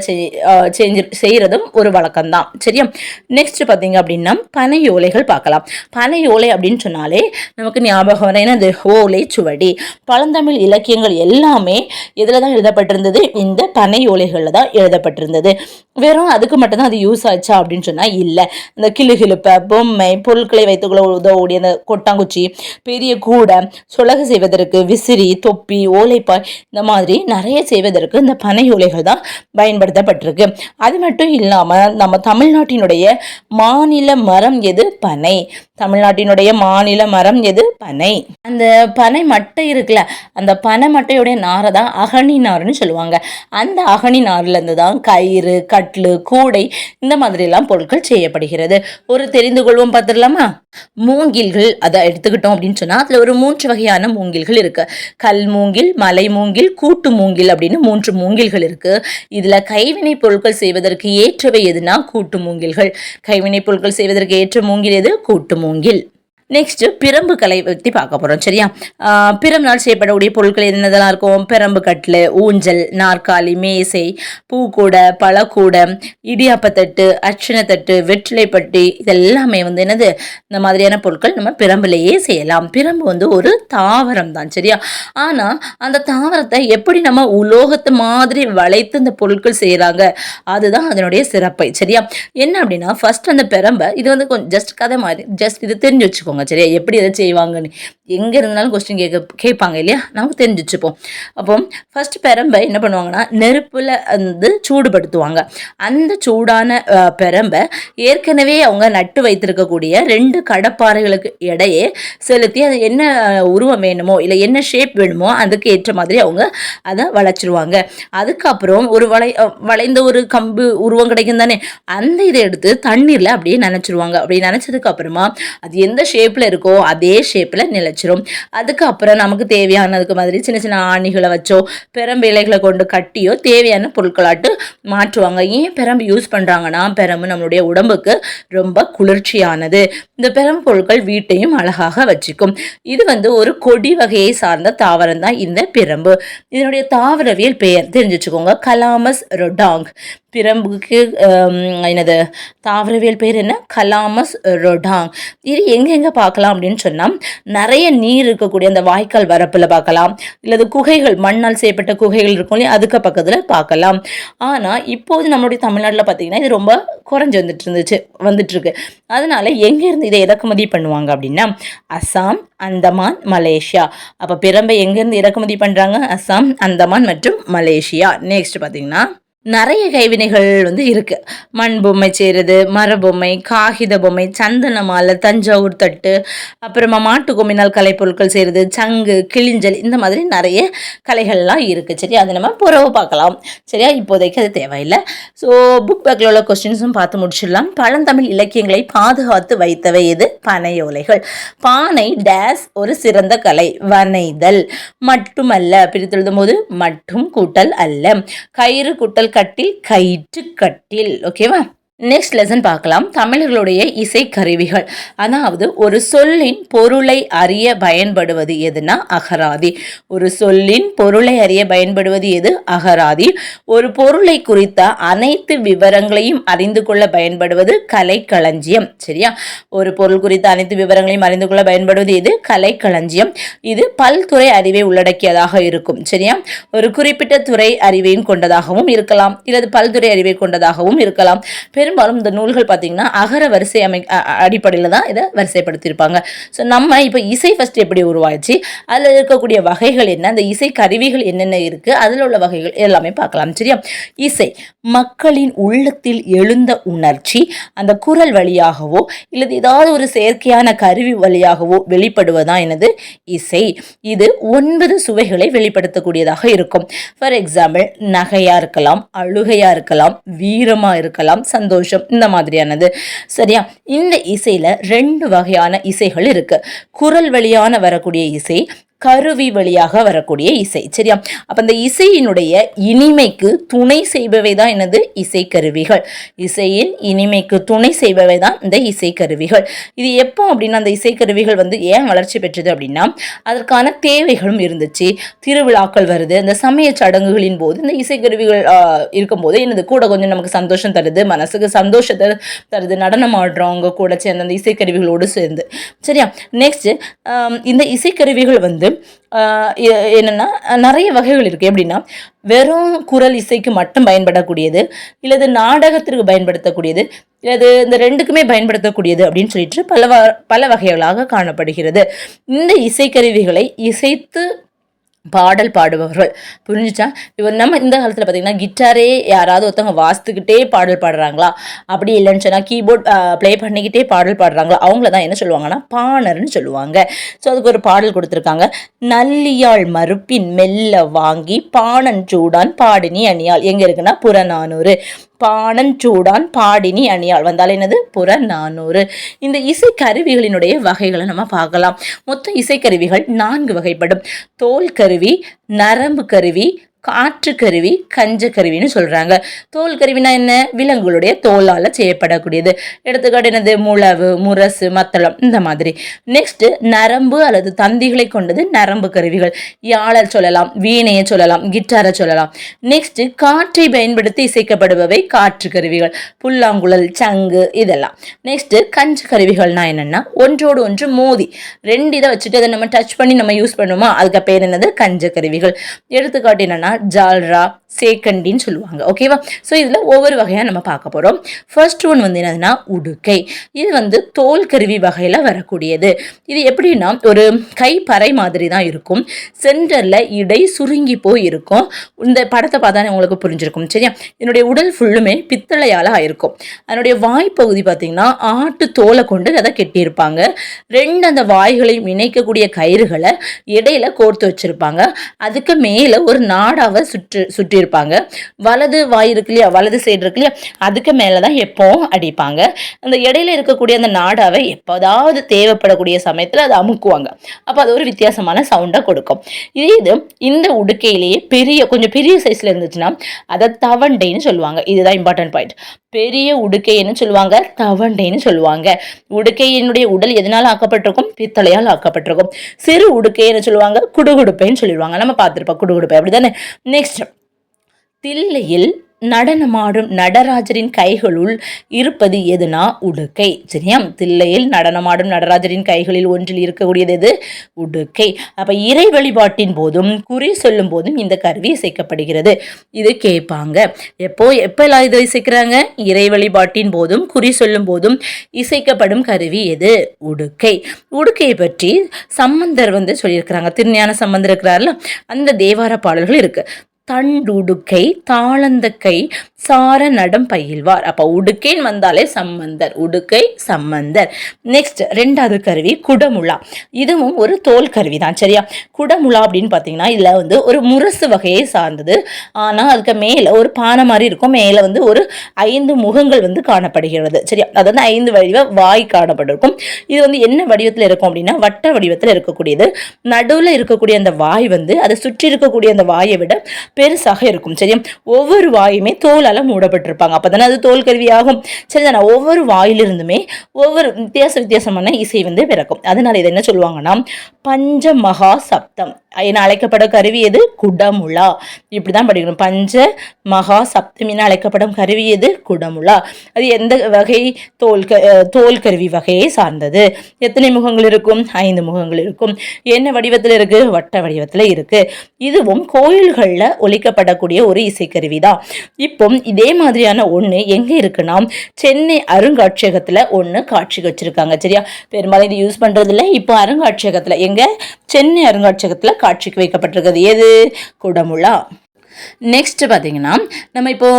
செய்கிறதும் ஒரு வழக்கம்தான். சரியா? நெக்ஸ்ட் பார்த்தீங்க அப்படின்னா பனை ஓலைகள் பார்க்கலாம். பனை ஓலை அப்படின்னு சொன்னாலே நமக்கு ஞாபகம் வர என்னது ஓலை சுவடி. பழந்தமிழ் இலக்கியங்கள் எல்லாமே இதில் தான் எழுதப்பட்டிருந்தது, இந்த பனை ஓலைகளில் தான் எழுதப்பட்டிருந்தது. வெறும் அதுக்கு மட்டும்தான் அது யூஸ் ஆச்சா அப்படின்னு சொன்னால் இல்லை. இந்த கிளுகிழுப்பை, பொம்மை, பொருட்களை வைத்துக்கொள்ள உதவக்கூடிய அந்த கொட்டாங்குச்சி, பெரிய கூடை, சொலகு செய்வதற்கு விசிறி, தொப்பி, ஓலைப்பாய், இந்த மாதிரி நிறைய செய்வதற்கு இந்த பனை ஓலைகள் தான் பயன்படுத்தப்பட்டிருக்கு. அது மட்டும் இல்லாமல் நம்ம தமிழ்நாட்டினுடைய மாநில மரம் எது? பனை. தமிழ்நாட்டினுடைய மாநில மரம் எது? பனை. அந்த பனை மட்டை இருக்குல்ல, அந்த பனை மட்டையுடைய நாரை தான் அகனி நார்னு சொல்லுவாங்க. அந்த அகனி நார்லேருந்து தான் கயிறு, கட்லு, கூடை, இந்த மாதிரிலாம் பொருட்கள் செய்யப்படுகிறது. ஒரு தெரிந்து கொள்வோம் பார்த்துடலாமா? மூங்கில்கள் அதை எடுத்துக்கிட்டோம் அப்படின்னு சொன்னால் அதில் ஒரு 3 வகையான மூங்கில்கள் இருக்கு. கல் மூங்கில், மலை மூங்கில், கூட்டு மூங்கில் அப்படின்னு 3 மூங்கில்கள் இருக்கு. இதுல கைவினை பொருட்கள் செய்வதற்கு ஏற்றவை எதுனா கூட்டு மூங்கில்கள். கைவினை பொருட்கள் செய்வதற்கு ஏற்ற மூங்கில் எது? கூட்டு மூங்கில். நெக்ஸ்ட் பிரம்பு கலை பற்றி பார்க்க போகிறோம். சரியா? பிரம்பினால் செய்யப்படக்கூடிய பொருட்கள் என்னதெல்லாம் இருக்கும்? பிரம்பு கட்டில், ஊஞ்சல், நாற்காலி, மேசை, பூக்கூடை, பழக்கூடை, இடியாப்பத்தட்டு, அர்ச்சனைத்தட்டு, வெற்றிலைப்பட்டி, இதெல்லாமே என்னது இந்த மாதிரியான பொருட்கள் நம்ம பிரம்புலேயே செய்யலாம். பிரம்பு ஒரு தாவரம் தான். சரியா? ஆனால் அந்த தாவரத்தை எப்படி நம்ம உலோகத்தை மாதிரி வளைத்து இந்த பொருட்கள் செய்கிறாங்க, அதுதான் அதனுடைய சிறப்பை. சரியா? என்ன அப்படின்னா ஃபர்ஸ்ட் அந்த பிரம்பை இது கொஞ்சம் ஜஸ்ட் கதை மாதிரி, ஜஸ்ட் இது தெரிஞ்சு வச்சுக்கோங்க. சரியா? எப்படி எதை செய்வாங்கன்னு எங்கே இருந்தாலும் கொஸ்டின் கேட்பாங்க இல்லையா? நமக்கு தெரிஞ்சு வச்சுப்போம். அப்போ ஃபர்ஸ்ட் பிரம்பை என்ன பண்ணுவாங்கன்னா நெருப்பில் சூடுபடுத்துவாங்க. அந்த சூடான பிரம்பை ஏற்கனவே அவங்க நட்டு வைத்திருக்கக்கூடிய 2 கடப்பாறைகளுக்கு இடையே செலுத்தி அது என்ன உருவம் வேணுமோ இல்லை என்ன ஷேப் வேணுமோ அதுக்கு ஏற்ற மாதிரி அவங்க அதை வளைச்சிருவாங்க. அதுக்கப்புறம் ஒரு வளைந்த ஒரு கம்பு உருவம் கிடைக்கும் தானே, அந்த இதை எடுத்து தண்ணீரில் அப்படியே நனைச்சிருவாங்க. அப்படி நனைச்சதுக்கு அப்புறமா அது எந்த ஷேப்பில் இருக்கோ அதே ஷேப்பில் நிலைச்சிரும். அதுக்கப்புறம் நமக்கு தேவையானதுக்கு மாதிரி சின்ன சின்ன ஆணிகளை வச்சோ பிரம்பு இலைகளை கொண்டு கட்டியோ தேவையான பொருட்களாட்டு மாற்றுவாங்க. ஏன் பிரம்பு யூஸ் பண்ணுறாங்கன்னா பிரம்பு நம்மளுடைய உடம்புக்கு ரொம்ப குளிர்ச்சியானது. இந்த பிரம்பு பொருட்கள் வீட்டையும் அழகாக வச்சுக்கும். இது ஒரு கொடி வகையை சார்ந்த தாவரம் தான் இந்த பிரம்பு. இதனுடைய தாவரவியல் பெயர் தெரிஞ்சு வச்சுக்கோங்க, கலாமஸ் ரொடாங். பிரம்புக்கு என்னது தாவரவியல் பேர் என்ன? கலாமஸ் ரொடாங். இது எங்கெங்கே பார்க்கலாம் அப்படின்னு சொன்னால் நிறைய நீர் இருக்கக்கூடிய அந்த வாய்க்கால் வரப்பில் பார்க்கலாம், இல்லது குகைகள், மண்ணால் செய்யப்பட்ட குகைகள் இருக்கும் இல்லையா, அதுக்கு பக்கத்தில் பார்க்கலாம். ஆனால் இப்போது நம்மளுடைய தமிழ்நாட்டில் பார்த்தீங்கன்னா இது ரொம்ப குறைஞ்சி வந்துட்டு இருக்கு. அதனால எங்கேருந்து இதை இறக்குமதி பண்ணுவாங்க அப்படின்னா அசாம், அந்தமான், மலேசியா. அப்போ பிரம்பை எங்கேருந்து இறக்குமதி பண்ணுறாங்க? அசாம், அந்தமான் மற்றும் மலேசியா. நெக்ஸ்ட் பார்த்தீங்கன்னா நிறைய கைவினைகள் இருக்கு. மண் பொம்மை செய்கிறது, மரபொம்மை, காகித பொம்மை, சந்தன மாலை, தஞ்சாவூர் தட்டு, அப்புறமா மாட்டு கொம்பினால் கலைப்பொருட்கள் செய்கிறது, சங்கு, கிளிஞ்சல், இந்த மாதிரி நிறைய கலைகள்லாம் இருக்குது. சரியா? அதை நம்ம புறவு பார்க்கலாம். சரியா? இப்போதைக்கு அது தேவையில்லை. ஸோ புக் பேக்கில் உள்ள கொஸ்டின்ஸும் பார்த்து முடிச்சிடலாம். பழந்தமிழ் இலக்கியங்களை பாதுகாத்து வைத்தவை எது? பனை ஓலைகள். பானை டேஸ் ஒரு சிறந்த கலை, வனைதல். மட்டுமல்ல, பிரித்தெழுதும் போது மட்டும் கூட்டல் அல்ல. கயிறு கூட்டல் கட்டில், கயிற்று கட்டில். ஓகேவா? நெக்ஸ்ட் லெசன் பார்க்கலாம். தமிழர்களுடைய இசை கருவிகள். அதாவது ஒரு சொல்லின் பொருளை அறிய பயன்படுவது எதுனா அகராதி. ஒரு சொல்லின் பொருளை அறிய பயன்படுவது எது? அகராதி. ஒரு பொருளை குறித்த அனைத்து விவரங்களையும் அறிந்து கொள்ள பயன்படுவது கலைக்களஞ்சியம். சரியா? ஒரு பொருள் குறித்த அனைத்து விவரங்களையும் அறிந்து கொள்ள பயன்படுவது எது? கலைக்களஞ்சியம். இது பல்துறை அறிவை உள்ளடக்கியதாக இருக்கும். சரியா? ஒரு குறிப்பிட்ட துறை அறிவையும் கொண்டதாகவும் இருக்கலாம், இல்லது பல்துறை அறிவை கொண்டதாகவும் இருக்கலாம். பெரும்பாலும் இந்த நூல்கள் பார்த்தீங்கன்னா அகர வரிசை அடிப்படையில் தான் இதை வரிசைப்படுத்தியிருப்பாங்க. ஸோ நம்ம இப்போ இசை ஃபஸ்ட் எப்படி உருவாச்சு, அதில் இருக்கக்கூடிய வகைகள் என்ன, அந்த இசை கருவிகள் என்னென்ன இருக்குது, அதில் உள்ள வகைகள் எல்லாமே பார்க்கலாம். சரியா? இசை மக்களின் உள்ளத்தில் எழுந்த உணர்ச்சி அந்த குரல் வழியாகவோ இல்லது ஏதாவது ஒரு செயற்கையான கருவி வழியாகவோ வெளிப்படுவதான் எனது இசை. இது 9 சுவைகளை வெளிப்படுத்தக்கூடியதாக இருக்கும். ஃபார் எக்ஸாம்பிள், நகையாக இருக்கலாம், அழுகையாக இருக்கலாம், வீரமாக இருக்கலாம், சந்தோஷம், இந்த மாதிரியானது. சரியா? இந்த இசையில 2 வகையான இசைகள் இருக்கு. குரல் வழியான வரக்கூடிய இசை, கருவி வழியாக வரக்கூடிய இசை. சரியா? அப்ப அந்த இசையினுடைய இனிமைக்கு துணை செய்பவை தான் என்னது? இசைக்கருவிகள். இசையின் இனிமைக்கு துணை செய்பவை தான் இந்த இசைக்கருவிகள். இது எப்போ அப்படின்னா அந்த இசைக்கருவிகள் வந்து ஏன் வளர்ச்சி பெற்றது அப்படின்னா அதற்கான தேவைகளும் இருந்துச்சு. திருவிழாக்கள் வருது, இந்த சமய சடங்குகளின் போது இந்த இசைக்கருவிகள் இருக்கும்போது என்னது கூட கொஞ்சம் நமக்கு சந்தோஷம் தருது, மனசுக்கு சந்தோஷத்தை தருது. நடனம் ஆடுறவங்க கூட சேர்ந்து அந்த இசைக்கருவிகளோடு சேர்ந்து. சரியா? நெக்ஸ்ட் இந்த இசைக்கருவிகள் வந்து என்னன்னா நிறைய வகைகள் இருக்கு. எப்படின்னா வெறும் குரல் இசைக்கு மட்டும் பயன்படக்கூடியது, இல்லது நாடகத்திற்கு பயன்படுத்தக்கூடியது, இல்லது இந்த ரெண்டுக்குமே பயன்படுத்தக்கூடியது அப்படின்னு சொல்லிட்டு பல வகைகளாக காணப்படுகிறது. இந்த இசைக்கருவிகளை இசைத்து பாடல் பாடுபவர்கள். புரிஞ்சுச்சா? இப்போ நம்ம இந்த காலத்தில் பார்த்தீங்கன்னா கிட்டாரே யாராவது ஒருத்தவங்க வாசித்துக்கிட்டே பாடல் பாடுறாங்களா? அப்படி இல்லைன்னு சொன்னால் கீபோர்ட் ப்ளே பண்ணிக்கிட்டே பாடல் பாடுறாங்களா? அவங்கள தான் என்ன சொல்லுவாங்கன்னா பாணர்னு சொல்லுவாங்க. ஸோ அதுக்கு ஒரு பாடல் கொடுத்துருக்காங்க. நல்லியாள் மறுப்பின் மெல்ல வாங்கி பாணன் சூடான் பாடினி அணியாள். எங்கே இருக்குன்னா புறநானூறு. பாணன் சூடான் பாடினி அணியாள் வந்தால் என்னது? புறநானூறு. இந்த இசைக்கருவிகளினுடைய வகைகளை நம்ம பார்க்கலாம். மொத்த இசைக்கருவிகள் 4 வகைப்படும். தோல் கருவி, நரம்பு கருவி, காற்று கருவி, கஞ்ச கருவின்னு சொல்றாங்க. தோல் கருவினா என்ன? விலங்குகளுடைய தோலால் செய்யப்படக்கூடியது. எடுத்துக்காட்டு என்னது? முழவு, முரசு, மத்தளம் இந்த மாதிரி. நெக்ஸ்ட் நரம்பு அல்லது தந்திகளை கொண்டது நரம்பு கருவிகள். யாழை சொல்லலாம், வீணையை சொல்லலாம், கிட்டாரை சொல்லலாம். நெக்ஸ்ட் காற்றை பயன்படுத்தி இசைக்கப்படுபவை காற்று கருவிகள், புல்லாங்குழல், சங்கு இதெல்லாம். நெக்ஸ்ட் கஞ்ச கருவிகள்னா என்னன்னா ஒன்றோடு ஒன்று மோதி 2 இதை வச்சுட்டு அதை நம்ம டச் பண்ணி நம்ம யூஸ் பண்ணுவோமா, அதுக்கு பேர் என்னது? கஞ்ச கருவிகள். எடுத்துக்காட்டு என்னன்னா ஜால்ரா, சேக்கண்டின்னு சொல்லுவாங்க. ஓகேவா? ஸோ இதில் ஒவ்வொரு வகையாக நம்ம பார்க்க போகிறோம். ஃபர்ஸ்ட் ஒன் வந்து என்னதுன்னா உடுக்கை. இது வந்து தோல் கருவி வகையில் வரக்கூடியது. இது எப்படின்னா ஒரு கைப்பறை மாதிரி தான் இருக்கும். சென்டரில் இடை சுருங்கி போய் இருக்கும். இந்த படத்தை பார்த்தா உங்களுக்கு புரிஞ்சிருக்கும். சரியா? என்னுடைய உடல் ஃபுல்லுமே பித்தளையால் ஆயிருக்கும். அதனுடைய வாய்ப்பகுதி பார்த்தீங்கன்னா ஆட்டு தோலை கொண்டு அதை கெட்டியிருப்பாங்க. 2 அந்த வாய்களையும் இணைக்கக்கூடிய கயிறுகளை இடையில கோர்த்து வச்சிருப்பாங்க. அதுக்கு மேலே ஒரு நாடாவை சுற்றி இருப்பாங்க. வலது வாய் இருக்கு இல்லையா, வலது சைடு இருக்கு இல்லையா, அதுக்கு மேலதான் எப்பவும் அடிப்பாங்க. அந்த இடையில இருக்கக்கூடிய அந்த நாடாவை எப்போதாவது தேவைப்படக்கூடிய சமயத்துல அதை அமுக்குவாங்க. அப்ப அது ஒரு வித்தியாசமான சவுண்டை கொடுக்கும். இது இந்த உடுக்கையிலேயே கொஞ்சம் பெரிய சைஸ்ல இருந்துச்சுன்னா அதை தவண்டைன்னு சொல்லுவாங்க. இதுதான் இம்பார்ட்டன்ட் பாயிண்ட். பெரிய உடுக்கைன்னு சொல்லுவாங்க, தவண்டைன்னு சொல்லுவாங்க. உடுக்கையினுடைய உடல் எதனால ஆக்கப்பட்டிருக்கும்? பித்தளையால் ஆக்கப்பட்டிருக்கும். சிறு உடுக்கைன்னு சொல்லுவாங்க, குடுகுடுப்பைன்னு சொல்லிடுவாங்க. நம்ம பார்த்துருப்போம் குடுகுடுப்பை, அப்படிதானே? நெக்ஸ்ட் தில்லையில் நடனமாடும் நடராஜரின் கைகளுள் இருப்பது எதுனா உடுக்கை. சரியா? தில்லையில் நடனமாடும் நடராஜரின் கைகளில் ஒன்றில் இருக்கக்கூடியது எது? உடுக்கை. அப்ப இறை வழிபாட்டின் போதும் குறி சொல்லும் போதும் இந்த கருவி இசைக்கப்படுகிறது. இது கேட்பாங்க. எப்பெல்லாம் இதை இசைக்கிறாங்க? இறை வழிபாட்டின் போதும் குறி சொல்லும் போதும் இசைக்கப்படும் கருவி எது? உடுக்கை. உடுக்கையை பற்றி சம்பந்தர் வந்து சொல்லியிருக்கிறாங்க. திருஞான சம்பந்தர் இருக்கிறார்ல, அந்த தேவார பாடல்கள் இருக்கு. தண்டுடுக்கை தாளந்தக்கை சார நடம் பயில்வார். அப்ப உடுக்கைன்னு வந்தாலே சம்பந்தர், உடுக்கை சம்பந்தர். நெக்ஸ்ட் 2வது கருவி குடமுழா. இதுவும் ஒரு தோல் கருவி தான். சரியா? குடமுழா அப்படின்னு பார்த்தீங்கன்னா இதுல வந்து ஒரு முரசு வகையை சார்ந்தது. ஆனா அதுக்கு மேல ஒரு பானை மாதிரி இருக்கும். மேல வந்து ஒரு 5 முகங்கள் வந்து காணப்படுகிறது. சரியா? அதாவது 5 வடிவ வாய் காணப்பட்டிருக்கும். இது வந்து என்ன வடிவத்தில் இருக்கும் அப்படின்னா வட்ட வடிவத்தில் இருக்கக்கூடியது. நடுவில் இருக்கக்கூடிய அந்த வாய் வந்து அதை சுற்றி இருக்கக்கூடிய அந்த வாயை விட பெருசாக இருக்கும். சரியா? ஒவ்வொரு வாயுமே தோலால மூடப்பட்டிருப்பாங்க. அப்பதானே அது தோல் கருவி ஆகும். சரிதானே? ஒவ்வொரு வாயிலிருந்துமே ஒவ்வொரு வித்தியாசமான இசை வந்து பிறக்கும். அதனால இதை என்ன சொல்லுவாங்கன்னா பஞ்ச மகா சப்தம் என அழைக்கப்படும் கருவி எது? குடமுழா. இப்படிதான் படிக்கணும். பஞ்ச மகா சப்தம் என அழைக்கப்படும் கருவி எது? குடமுழா. அது எந்த வகை? தோல் கருவி வகையை சார்ந்தது. எத்தனை முகங்கள் இருக்கும்? 5 முகங்கள் இருக்கும். என்ன வடிவத்தில் இருக்கு? வட்ட வடிவத்தில் இருக்கு. இதுவும் கோயில்கள்ல ஒலிக்கப்படக்கூடிய ஒரு இசைக்கருவி தான். இப்போ இதே மாதிரியான ஒண்ணு எங்க இருக்குன்னா சென்னை அருங்காட்சியகத்துல ஒண்ணு காட்சிக்கு வச்சிருக்காங்க. சரியா? பெரும்பாலும் இது யூஸ் பண்றது இல்லை. இப்போ அருங்காட்சியகத்துல, எங்க? சென்னை அருங்காட்சியகத்துல காட்சிக்கு வைக்கப்பட்டிருக்கிறது எது? குடமுழா. நெக்ஸ்ட் பார்த்தீங்கன்னா நம்ம இப்போ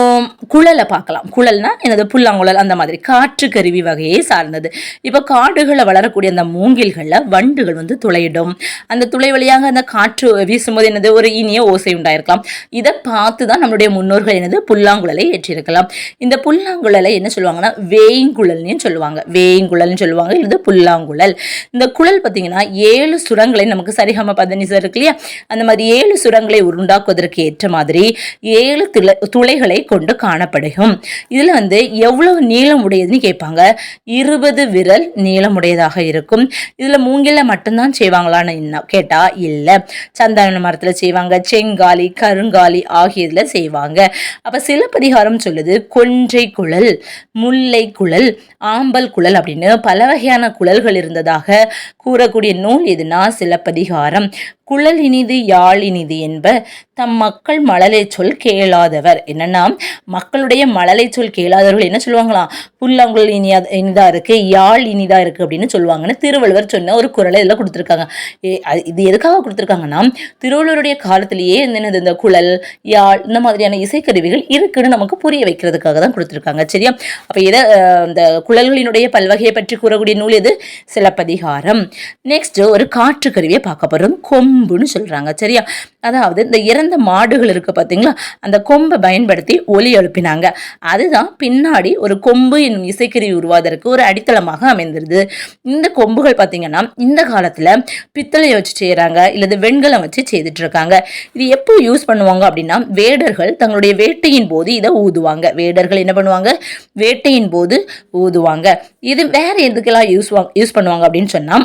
குழலை பார்க்கலாம். குழல்னா எனது புல்லாங்குழல் அந்த மாதிரி காற்று கருவி வகையை சார்ந்தது. இப்போ காடுகளில் வளரக்கூடிய அந்த மூங்கில்களில் வண்டுகள் வந்து துளையிடும். அந்த துளை வழியாக அந்த காற்று வீசும்போது என்னது ஒரு இனிய ஓசை உண்டாயிருக்கலாம். இதை பார்த்து தான் நம்மளுடைய முன்னோர்கள் என்னது புல்லாங்குழலை ஏற்றிருக்கலாம். இந்த புல்லாங்குழலை என்ன சொல்லுவாங்கன்னா வேய்ங்குழல்னு சொல்லுவாங்க. வேய்ங்குழல்னு சொல்லுவாங்க, இது புல்லாங்குழல். இந்த குழல் பார்த்தீங்கன்னா 7 சுரங்களை நமக்கு சரிகம பதனிசா இருக்கு இல்லையா, அந்த மாதிரி 7 சுரங்களை உண்டாக்குவதற்கு ஏற்ற மாதிரி 7 துளைகளை கொண்டு காணப்படும். இதுல வந்து எவ்வளவு நீளம் உடையதுன்னு கேட்பாங்க. 20 விரல் நீளமுடையதாக இருக்கும். இதுல மூங்கில மட்டும்தான் செய்வாங்களான்னு கேட்டா இல்ல, சந்தன மரத்துல செய்வாங்க, செங்காலி கருங்காலி ஆகியதுல செய்வாங்க. அப்ப சிலப்பதிகாரம் சொல்லுது கொன்றை குழல், முல்லை குழல், ஆம்பல் குழல் அப்படின்னு பல வகையான குழல்கள் இருந்ததாக கூறக்கூடிய நூல் எதுனா சிலப்பதிகாரம். குழல் இனிது யாழ் இனிது என்ப தம் மக்கள் மழலை சொல் கேளாதவர். என்னன்னா மக்களுடைய மழலை சொல் கேளாதவர்கள் என்ன சொல்லுவாங்களாம், புல்லாங்குழல் இனிதா இருக்கு, யாழ் இனிதா இருக்கு அப்படின்னு சொல்லுவாங்கன்னு திருவள்ளுவர் சொன்ன ஒரு குறளை இதில் கொடுத்துருக்காங்க. இது எதுக்காக கொடுத்துருக்காங்கன்னா திருவள்ளுவருடைய காலத்திலேயே இந்த குழல் யாழ் இந்த மாதிரியான இசைக்கருவிகள் இருக்குன்னு நமக்கு புரிய வைக்கிறதுக்காக தான் கொடுத்துருக்காங்க. சரியா? அப்ப இதை இந்த குழல்களினுடைய பல்வகையை பற்றி கூறக்கூடிய நூல் எது? சிலப்பதிகாரம். நெக்ஸ்ட் ஒரு காற்று கருவியை பார்க்க போறோம். கொம்புன்னு சொல்றாங்க. சரியா? அதாவது இந்த இறந்த மாடுகள் இருக்கு பார்த்தீங்களா, அந்த கொம்பை பயன்படுத்தி ஒலி எழுப்பினாங்க. அதுதான் பின்னாடி ஒரு கொம்பு என்னும் இசைக்கருவி உருவாதற்கு ஒரு அடித்தளமாக அமைந்திருது. இந்த கொம்புகள் பார்த்தீங்கன்னா இந்த காலத்துல பித்தளையை வச்சு செய்யறாங்க, இல்லது வெண்கலம் வச்சு செய்துட்டு இருக்காங்க. இது எப்போ யூஸ் பண்ணுவாங்க அப்படின்னா வேடர்கள் தங்களுடைய வேட்டையின் போது இதை ஊதுவாங்க. வேடர்கள் என்ன பண்ணுவாங்க, வேட்டையின் போது ஊதுவாங்க. இது வேற எதுக்கெல்லாம் யூஸ் பண்ணுவாங்க அப்படின்னு சொன்னா,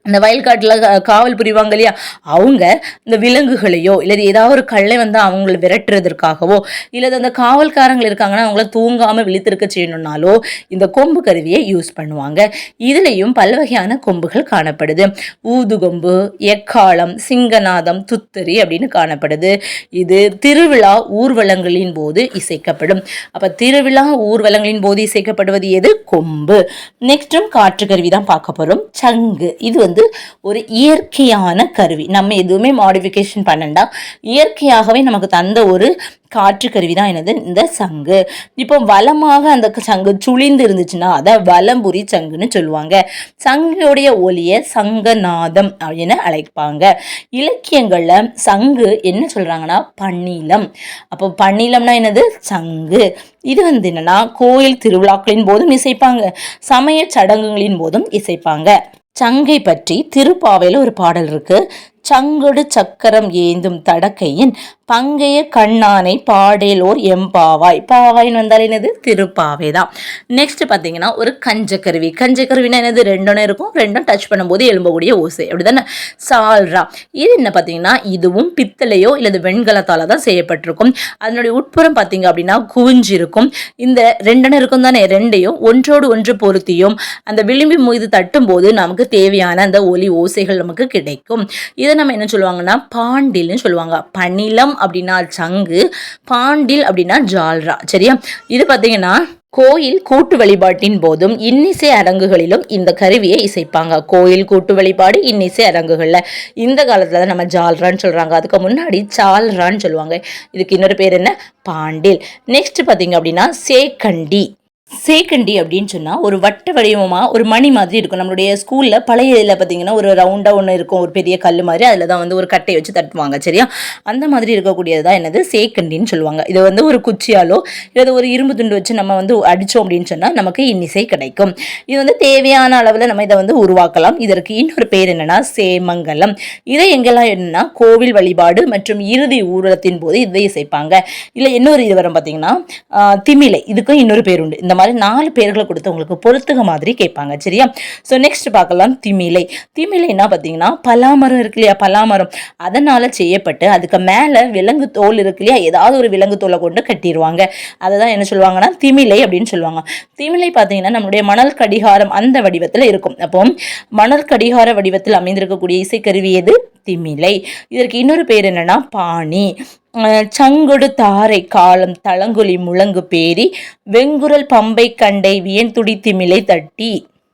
இந்த வயல்காட்டில் காவல் புரிவாங்க இல்லையா, அவங்க இந்த விலங்குகளையோ இல்லை ஏதாவது ஒரு கல்லை வந்து அவங்களை விரட்டுறதுக்காகவோ, இல்லை அந்த காவல்காரங்கள் இருக்காங்கன்னா அவங்கள தூங்காமல் விழித்திருக்க செய்யணும்னாலோ இந்த கொம்பு கருவியை யூஸ் பண்ணுவாங்க. இதுலேயும் பல்வகையான கொம்புகள் காணப்படுது. ஊதுகொம்பு, எக்காலம், சிங்கநாதம், துத்தரி அப்படின்னு காணப்படுது. இது திருவிழா ஊர்வலங்களின் போது இசைக்கப்படும். அப்போ திருவிழா ஊர்வலங்களின் போது இசைக்கப்படுவது எது? கொம்பு. நெக்ஸ்டும் காற்று கருவி தான் பார்க்க போகிறோம். சங்கு. இது வந்து ஒரு இயற்கையான கருவி. நம்ம எதுவுமே மாடிஃபிகேஷன் பண்ணண்டா, இயற்கையாகவே நமக்கு தந்த ஒரு காற்று கருவி தான் என்னது இந்த சங்கு. இப்போ வலமாக அந்த சங்கு சுழிந்து இருந்துச்சுன்னா அதை வலம்புரி சங்குன்னு சொல்லுவாங்க. சங்குடைய ஒலியை சங்கநாதம் அப்படின்னு அழைப்பாங்க. இலக்கியங்கள்ல சங்கு என்ன சொல்றாங்கன்னா பன்னிலம். அப்போ பன்னிலம்னா என்னது? சங்கு. இது வந்து என்னன்னா கோயில் திருவிழாக்களின் போதும் இசைப்பாங்க, சமய சடங்குகளின் போதும் இசைப்பாங்க. சங்கை பற்றி திருப்பாவையில் ஒரு பாடல் இருக்கு. சங்கொடு சக்கரம் ஏந்தும் தடக்கையின் பங்கைய கண்ணானை பாடேலோர் எம்பாவாய். பாவாயின்னு வந்தால் என்னது? திருப்பாவை தான். நெக்ஸ்ட் பார்த்தீங்கன்னா ஒரு கஞ்சக்கருவி. கஞ்சக்கருவினா என்னது? ரெண்டும் இருக்கும், ரெண்டும் டச் பண்ணும்போது எழும்பக்கூடிய ஓசை, அப்படிதானே? சால்ரா. இது என்ன பார்த்தீங்கன்னா இதுவும் பித்தளையோ இல்லது வெண்கலத்தால தான் செய்யப்பட்டிருக்கும். அதனுடைய உட்புறம் பார்த்தீங்க அப்படின்னா குவிஞ்சிருக்கும். இந்த ரெண்டனை இருக்கும் தானே, ரெண்டையும் ஒன்றோடு ஒன்று பொருத்தியும் அந்த விளிம்பி மீது தட்டும் போது நமக்கு தேவையான அந்த ஒலி ஓசைகள் நமக்கு கிடைக்கும். இதை நம்ம என்ன சொல்லுவாங்கன்னா பாண்டில்னு சொல்லுவாங்க. பனிலம் அப்படின்னா சங்கு, பாண்டில் அப்படின்னா ஜால்ரா. சரியா? இது பார்த்தீங்கன்னா கோயில் கூட்டு வழிபாட்டின் போதும் இன்னிசை அரங்குகளிலும் இந்த கருவியை இசைப்பாங்க. கோயில் கூட்டு வழிபாடு, இன்னிசை அரங்குகள்ல இந்த காலத்துல தான் நம்ம ஜால்ரான்னு சொல்றாங்க. அதுக்கு முன்னாடி சால்ரான்னு சொல்லுவாங்க. இதுக்கு இன்னொரு பேர் என்ன? பாண்டில். நெக்ஸ்ட் பார்த்தீங்க அப்படின்னா சேக்கண்டி. சேக்கண்டி அப்படின்னு சொன்னால் ஒரு வட்ட வடிவமாக ஒரு மணி மாதிரி இருக்கும். நம்மளுடைய ஸ்கூலில் பழைய இதில் பார்த்தீங்கன்னா ஒரு ரவுண்டாக ஒன்று இருக்கும், ஒரு பெரிய கல் மாதிரி. அதில் தான் வந்து ஒரு கட்டையை வச்சு தட்டுவாங்க. சரியா? அந்த மாதிரி இருக்கக்கூடியது தான் என்னது? சேக்கண்டின்னு சொல்லுவாங்க. இது வந்து ஒரு குச்சியாலோ இல்லை ஒரு இரும்பு துண்டு வச்சு நம்ம வந்து அடித்தோம் அப்படின்னு சொன்னால் நமக்கு இன்னிசை கிடைக்கும். இது வந்து தேவையான அளவில் நம்ம இதை வந்து உருவாக்கலாம். இதற்கு இன்னொரு பேர் என்னென்னா சேமங்கலம். இதை எங்கெல்லாம் என்னென்னா கோவில் வழிபாடு மற்றும் இறுதி ஊர்வலத்தின் போது இதை இசைப்பாங்க. இல்லை இன்னொரு இது வரும் பார்த்தீங்கன்னா திமிலை. இதுக்கும் இன்னொரு பேர் உண்டு. இந்த மாதிரி 4 பேர்களை கொடுத்து உங்களுக்கு பொறுத்துக மாதிரி கேட்பாங்க. சரியா? ஸோ நெக்ஸ்ட் பார்க்கலாம் திமிலை. திமிலைன்னா பார்த்தீங்கன்னா பலாமரம் இருக்கு இல்லையா, பலாமரம் அதனால செய்யப்பட்டு அதுக்கு மேலே விலங்கு தோல் இருக்கு இல்லையா, ஏதாவது ஒரு விலங்கு தோலை கொண்டு கட்டிடுவாங்க. அதை தான் என்ன சொல்லுவாங்கன்னா திமிலை அப்படின்னு சொல்லுவாங்க. திமிலை பார்த்தீங்கன்னா நம்மளுடைய மணல் கடிகாரம் அந்த வடிவத்தில் இருக்கும். அப்போ மணல் கடிகார வடிவத்தில் அமைந்திருக்கக்கூடிய இசைக்கருவி எது? திமிலை. இதற்கு இன்னொரு பேர் என்னன்னா பாணி. சங்கொடு தாரை காலம் தளங்குழி முழங்கு பேரி வெங்குரல் பம்பை கண்டை வியன் துடி திமிலை தட்டி.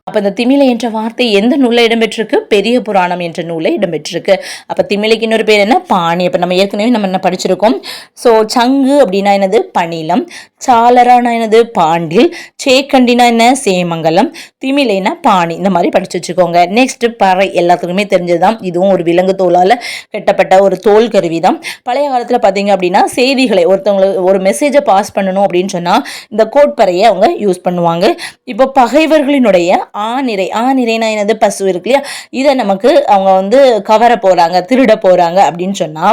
அப்போ இந்த திமிலை என்ற வார்த்தை எந்த நூலில் இடம்பெற்றிருக்கு? பெரிய புராணம் என்ற நூலில் இடம்பெற்றிருக்கு. அப்போ திமிலைக்கு இன்னொரு பேர் என்ன? பாணி. அப்போ நம்ம ஏற்கனவே என்ன படிச்சிருக்கோம். ஸோ சங்கு அப்படின்னா என்னது? பணிலம். சாளரானா என்னது? பாண்டில். சேக்கண்டினா என்ன? சேமங்கலம். திமிலைனா பாணி. இந்த மாதிரி படிச்சு வச்சுக்கோங்க. நெக்ஸ்ட் பறை, எல்லாத்துக்குமே தெரிஞ்சதுதான். இதுவும் ஒரு விலங்கு தோலால் கட்டப்பட்ட ஒரு தோல் கருவி தான். பழைய காலத்தில் பார்த்தீங்க அப்படின்னா செய்திகளை ஒருத்தவங்களுக்கு ஒரு மெசேஜை பாஸ் பண்ணணும் அப்படின்னு சொன்னால் இந்த கோட்பறையை அவங்க யூஸ் பண்ணுவாங்க. இப்போ பகைவர்களினுடைய ஆநிரைனா என்னது? பசு இருக்கு இல்லையா, இதை நமக்கு அவங்க கவர போறாங்க, திருட போறாங்க அப்படின்னு சொன்னா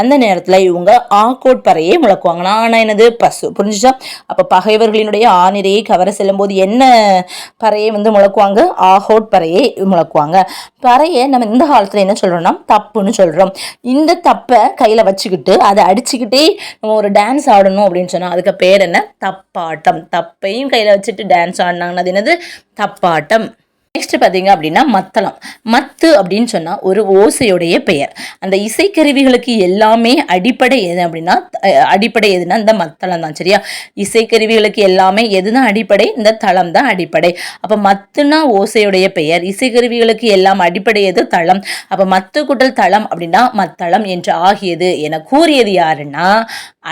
அந்த நேரத்துல இவங்க கோட்பறையை முழக்குவாங்க. ஆனா என்னது? பசு. புரிஞ்சுச்சா? அப்ப பகைவர்களினுடைய ஆநிரையை கவர செல்லும் போது என்ன பறையை முழக்குவாங்க? கோட்பறையை முழக்குவாங்க. பறையை நம்ம இந்த காலத்துல என்ன சொல்றோம்னா தப்புன்னு சொல்றோம். இந்த தப்பை கையில வச்சுக்கிட்டு அதை அடிச்சுக்கிட்டே நம்ம ஒரு டான்ஸ் ஆடணும் அப்படின்னு சொன்னா அதுக்கு பேர் என்ன? தப்பாட்டம். தப்பையும் கையில வச்சுட்டு டான்ஸ் ஆடினாங்கன்னா அது என்னது? தப்பாட்டம். நெக்ஸ்ட் பார்த்தீங்க அப்படின்னா மத்தளம். மத்து அப்படின்னு சொன்னால் ஒரு ஓசையுடைய பெயர். அந்த இசைக்கருவிகளுக்கு எல்லாமே அடிப்படை எது அப்படின்னா இந்த மத்தளம் தான். சரியா? இசைக்கருவிகளுக்கு எல்லாமே எதுதான் அடிப்படை? இந்த தளம் தான் அடிப்படை. அப்போ மத்துனா ஓசையுடைய பெயர், இசைக்கருவிகளுக்கு எல்லாம் அடிப்படை எது? தளம். அப்போ மத்து கூட்டல் தளம் அப்படின்னா மத்தளம் என்று ஆகியது என கூறியது யாருன்னா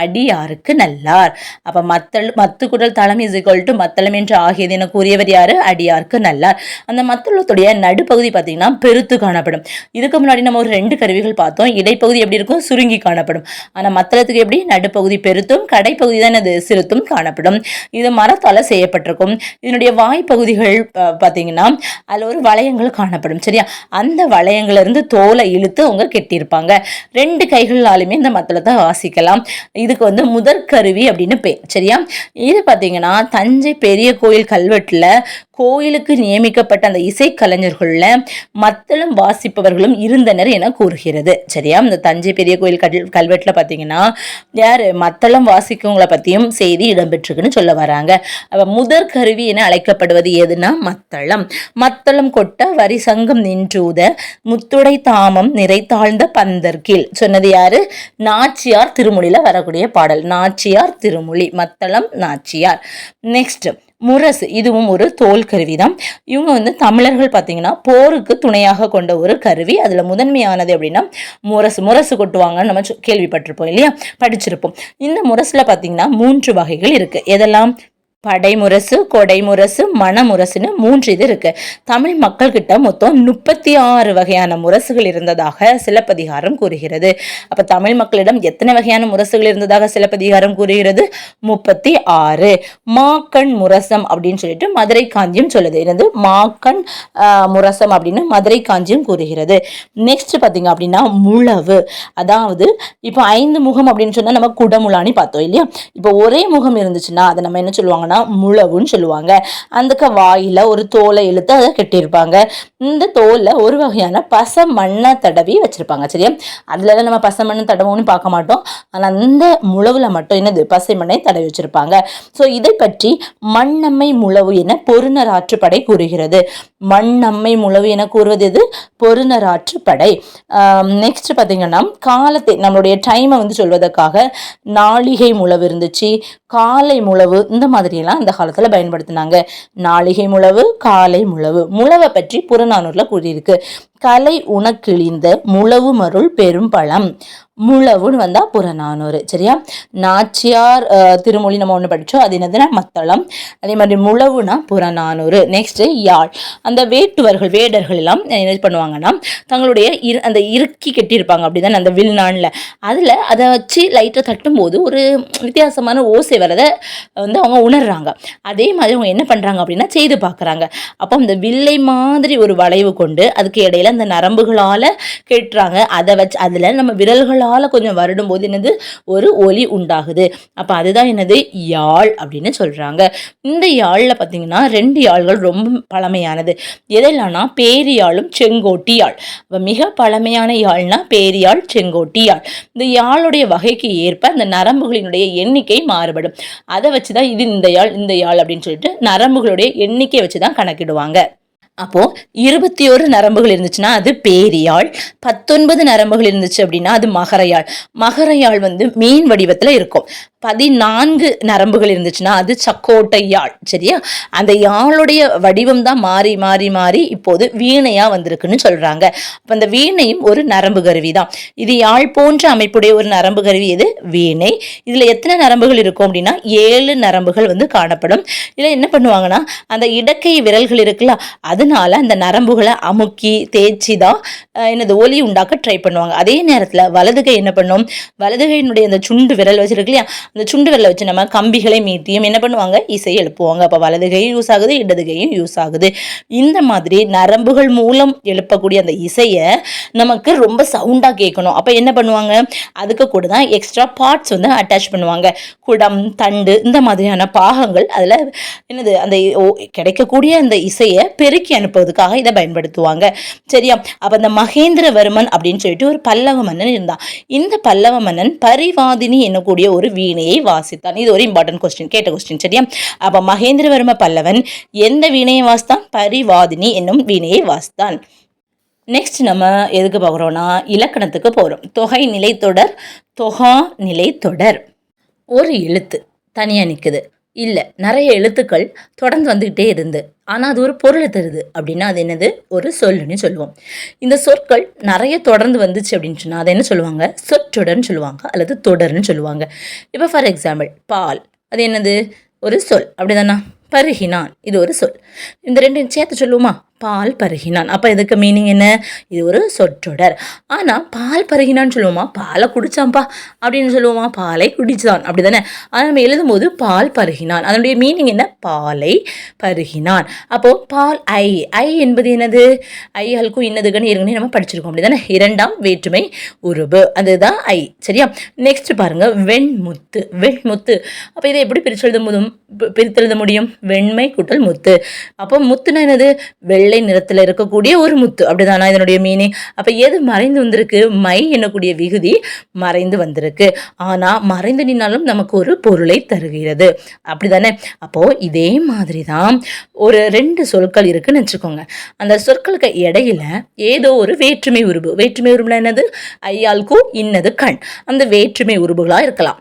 அடியாருக்கு நல்லார். அப்போ மத்து கூட்டல் தளம் இஸ் ஈக்குவல் டு மத்தளம் என்று ஆகியது என கூறியவர் யாரு? அடியாருக்கு நல்லார். அந்த மத்தளத்துடைய நடுப்பகுதி பார்த்தீங்கன்னா பெருத்து காணப்படும். இதுக்கு முன்னாடி நம்ம ஒரு 2 கருவிகள் பார்த்தோம். இடைப்பகுதி எப்படி இருக்கும்? சுருங்கி காணப்படும். ஆனால் மத்தளத்துக்கு எப்படி? நடுப்பகுதி பெருத்தும் கடைப்பகுதி தான் அது சிறுத்தும் காணப்படும். இது மரத்தால் செய்யப்பட்டிருக்கும். இதனுடைய வாய்ப்பகுதிகள் பார்த்தீங்கன்னா அதில் ஒரு வளையங்கள் காணப்படும். சரியா? அந்த வளையங்களிலிருந்து தோலை இழுத்து அவங்க கெட்டியிருப்பாங்க. 2 கைகளாலுமே இந்த மத்தளத்தை வாசிக்கலாம். இதுக்கு முதற்கருவி அப்படின்னு பேர். சரியா? இது பார்த்தீங்கன்னா தஞ்சை பெரிய கோயில் கல்வெட்டுல கோயிலுக்கு நியமிக்கப்பட்ட அந்த இசைக்கலைஞர்கள்ல மத்தளம் வாசிப்பவர்களும் இருந்தனர் என கூறுகிறது. சரியா? இந்த தஞ்சை பெரிய கோயில் கல்வெட்டுல பார்த்தீங்கன்னா யாரு மத்தளம் வாசிக்கவங்களை பற்றியும் செய்தி இடம்பெற்றிருக்குன்னு சொல்ல வராங்க. அப்ப முதற் கருவி என அழைக்கப்படுவது எதுனா மத்தளம். மத்தளம் கொட்ட வரி சங்கம் நின்றூத முத்துடை தாமம் நிறைத்தாழ்ந்த பந்தர்கீழ் சொன்னது யாரு? நாச்சியார் திருமொழியில வரக்கூடிய பாடல். நாச்சியார் திருமொழி. மத்தளம் நாச்சியார். நெக்ஸ்ட் முரசு. இதுவும் ஒரு தோல் கருவி தான். இவங்க தமிழர்கள் பார்த்தீங்கன்னா போருக்கு துணையாக கொண்ட ஒரு கருவி. அதில் முதன்மையானது அப்படின்னா முரசு கொட்டுவாங்கன்னு நம்ம கேள்விப்பட்டிருப்போம் இல்லையா, படிச்சிருப்போம். இந்த முரசுல பார்த்தீங்கன்னா 3 வகைகள் இருக்கு. எதெல்லாம்? படைமுரசு, கொடைமுரசு, மணமுரசுன்னு 3 இது இருக்கு. தமிழ் மக்கள் கிட்ட மொத்தம் 36 வகையான முரசுகள் இருந்ததாக சிலப்பதிகாரம் கூறுகிறது. அப்ப தமிழ் மக்களிடம் எத்தனை வகையான முரசுகள் இருந்ததாக சிலப்பதிகாரம் கூறுகிறது? 36. மாக்கண் முரசம் அப்படின்னு சொல்லிட்டு மதுரை காஞ்சியம் சொல்லுது. என்னது? மாக்கண் முரசம் அப்படின்னு மதுரை காஞ்சியம் கூறுகிறது. நெக்ஸ்ட் பாத்தீங்க அப்படின்னா முழவு. அதாவது இப்போ 5 முகம் அப்படின்னு சொன்னா நம்ம குடமுலானி பார்த்தோம் இல்லையா. இப்போ ஒரே முகம் இருந்துச்சுன்னா அதை நம்ம என்ன சொல்லுவாங்க? முழவுன்னு சொல்லுவாங்க. அந்த வாயில ஒரு தோலை இழுத்து அதை கட்டியிருப்பாங்க. இந்த தோல்ல ஒரு வகையான பசை மண்ணை தடவி வச்சிருப்பாங்க. சரியா? அதுல நம்ம பசை மண்ணை தடவுன்னு பார்க்க மாட்டோம். ஆனா அந்த முழவுல மட்டும் என்னது? பசை மண்ணை தடவி வச்சிருப்பாங்க. ஸோ இதை பற்றி மண்ணம்மை முழவு என பொருநராற்றுப்படை கூறுகிறது. மண்ணம்மை முழவு என கூறுவது எது? பொருநராற்றுப்படை. நெக்ஸ்ட் பார்த்தீங்கன்னா காலத்தை நம்மளுடைய டைமை சொல்வதற்காக நாளிகை முழவு இருந்துச்சு, காலை முழவு, இந்த மாதிரியெல்லாம் அந்த காலத்தில் பயன்படுத்தினாங்க. நாளிகை முழவு, காலை முழவு. முழவை பற்றி புறநானூர்ல கூறியிருக்கு. கலை உனக்கிழிந்த முழவு மருள் பெரும் பழம். முழவுன்னு வந்தா புறநானூறு. சரியா? நாச்சியார் திருமொழி நம்ம ஒன்று படித்தோம். அது என்னதுன்னா மத்தளம். அதே மாதிரி முழவுனா புறநானூறு. நெக்ஸ்ட் யாழ். அந்த வேடர்கள் எல்லாம் என்ன பண்ணுவாங்கன்னா தங்களுடைய அந்த இறுக்கி கட்டியிருப்பாங்க அப்படிதான் அந்த வில்நான்ல. அதில் அதை வச்சு லைட்டாக தட்டும் போது ஒரு வித்தியாசமான ஓசை வரதை அவங்க உணர்றாங்க. அதே மாதிரி அவங்க என்ன பண்ணுறாங்க அப்படின்னா செய்து பார்க்குறாங்க. அப்போ அந்த வில்லை மாதிரி ஒரு வளைவு கொண்டு அதுக்கு இடையில அந்த நரம்புகளால் கெட்டுறாங்க. அதை வச்சு அதில் நம்ம விரல்களால் கொஞ்சம் வருடும் போது என்னது? ஒரு ஒலி உண்டாகுது. அப்போ அதுதான் என்னது? யாழ் அப்படின்னு சொல்றாங்க. இந்த யாழில் பார்த்தீங்கன்னா 2 யாழ்கள் ரொம்ப பழமையானது. எதெல்லாம்னா பேரியாழும் செங்கோட்டி யாழ். மிக பழமையான யாழ்னா பேரியாழ், செங்கோட்டி யாழ். இந்த யாழுடைய வகைக்கு ஏற்ப அந்த நரம்புகளினுடைய எண்ணிக்கை மாறுபடும். அதை வச்சுதான் இது இந்த யாழ் அப்படின்னு சொல்லிட்டு நரம்புகளுடைய எண்ணிக்கை வச்சுதான் கணக்கிடுவாங்க. அப்போ 21 நரம்புகள் இருந்துச்சுன்னா அது பேரியாழ், 19 நரம்புகள் இருந்துச்சு அப்படின்னா அது மகரையாழ். மகரையாழ் மீன் வடிவத்துல இருக்கும். 14 நரம்புகள் இருந்துச்சுன்னா அது சக்கோட்டை யாழ். சரியா? அந்த யாழுடைய வடிவம் தான் மாறி மாறி மாறி இப்போது வீணையா வந்திருக்குன்னு சொல்றாங்க. அப்ப அந்த வீணையும் ஒரு நரம்பு கருவி தான். இது யாழ் போன்ற அமைப்புடைய ஒரு நரம்பு கருவி எது? வீணை. இதுல எத்தனை நரம்புகள் இருக்கும் அப்படின்னா 7 நரம்புகள் காணப்படும். இதுல என்ன பண்ணுவாங்கன்னா அந்த இடக்கை விரல்கள் இருக்குல்ல, அதனால அந்த நரம்புகளை அமுக்கி தேய்ச்சி தான் ஒலி உண்டாக்க ட்ரை பண்ணுவாங்க. அதே நேரத்துல வலதுகை என்ன பண்ணும்? வலதுகையினுடைய அந்த சுண்டு விரல் வச்சிருக்கு இல்லையா, அந்த சுண்டு விரலை வச்சு நம்ம கம்பிகளை மீட்டியும் என்ன பண்ணுவாங்க? இசை எழுப்புவாங்க. அப்போ வலதுகையும் யூஸ் ஆகுது, இடதுகையும் யூஸ் ஆகுது. இந்த மாதிரி நரம்புகள் மூலம் எழுப்பக்கூடிய அந்த இசையை நமக்கு ரொம்ப சவுண்டாக கேட்கணும். அப்போ என்ன பண்ணுவாங்க? அதுக்கு கூட தான் எக்ஸ்ட்ரா பார்ட்ஸ் அட்டாச் பண்ணுவாங்க. குடம், தண்டு, இந்த மாதிரியான பாகங்கள் அதில் அந்த கிடைக்கக்கூடிய அந்த இசையை பெருக்கி அனுப்புவதற்காக இதை பயன்படுத்துவாங்க. சரியா? அப்போ அந்த மகேந்திரவர்மன் அப்படின்னு சொல்லிட்டு ஒரு பல்லவ மன்னன் இருந்தான். இந்த பல்லவ மன்னன் பரிவாதினி என்னக்கூடிய ஒரு வீணையை வாசித்தான். இது ஒரு இம்பார்ட்டன்ட் கொஸ்டின், கேட்ட கொஸ்டின். சரியா? அப்ப மகேந்திரவர்ம பல்லவன் எந்த வீணையை வாசித்தான்? பரிவாதினி என்னும் வீணையை வாசித்தான். நெக்ஸ்ட் நம்ம எதுக்கு பார்க்குறோம்னா இலக்கணத்துக்கு போகிறோம். தொகை நிலைத்தொடர், தொகா நிலைத்தொடர். ஒரு எழுத்து தனியாக நிற்குது, இல்லை நிறைய எழுத்துக்கள் தொடர்ந்து வந்துக்கிட்டே இருந்து ஆனால் அது ஒரு பொருளை தருது அப்படின்னா அது என்னது? ஒரு சொல்லுன்னு சொல்லுவோம். இந்த சொற்கள் நிறைய தொடர்ந்து வந்துச்சு அப்படின்னு சொன்னால் அதை என்ன சொல்லுவாங்க? சொற்றொடர்னு சொல்லுவாங்க, அல்லது தொடர்னு சொல்லுவாங்க. இப்போ ஃபார் எக்ஸாம்பிள் பால், அது என்னது? ஒரு சொல், அப்படிதானா? பருகினான், இது ஒரு சொல். இந்த ரெண்டையும் சேர்த்து சொல்லுவோமா? பால் பருகினான். அப்போ இதுக்கு மீனிங் என்ன? இது ஒரு சொற்றொடர். ஆனால் பால் பருகினான்னு சொல்லுவோமா? பாலை குடிச்சான்ப்பா அப்படின்னு சொல்லுவோமா? பாலை குடிச்சான், அப்படி தானே? ஆனால் நம்ம எழுதும் போது பால் பருகினான், அதனுடைய மீனிங் என்ன? பாலை பருகினான். அப்போது பால் ஐ, ஐ என்பது என்னது? ஐகளுக்கும் இன்னதுக்குன்னு ஏற்கனவே நம்ம படிச்சிருக்கோம், அப்படி தானே? இரண்டாம் வேற்றுமை உருபு, அதுதான் ஐ. சரியா? நெக்ஸ்ட் பாருங்க, வெண்முத்து. வெண்முத்து, அப்போ இதை எப்படி பிரித்தெழுத முடியும்? வெண்மை கூட்டல் முத்து. அப்போ முத்துனா என்னது? வெள்ளை நிறத்தில் இருக்கக்கூடிய ஒரு முத்து, அப்படிதானா இதனுடைய மீனிங்? அப்போ எது மறைந்து வந்திருக்கு? மை என்னக்கூடிய விகுதி மறைந்து வந்திருக்கு. ஆனால் மறைந்து நின்னாலும் நமக்கு ஒரு பொருளை தருகிறது, அப்படிதானே? அப்போ இதே மாதிரி தான் ஒரு 2 சொற்கள் இருக்குன்னு வச்சுக்கோங்க. அந்த சொற்களுக்கு இடையில ஏதோ ஒரு வேற்றுமை உருபு. வேற்றுமை உருபுனா என்னது? ஐயாளுக்கும் இன்னது கண். அந்த வேற்றுமை உருபுகளாக இருக்கலாம்,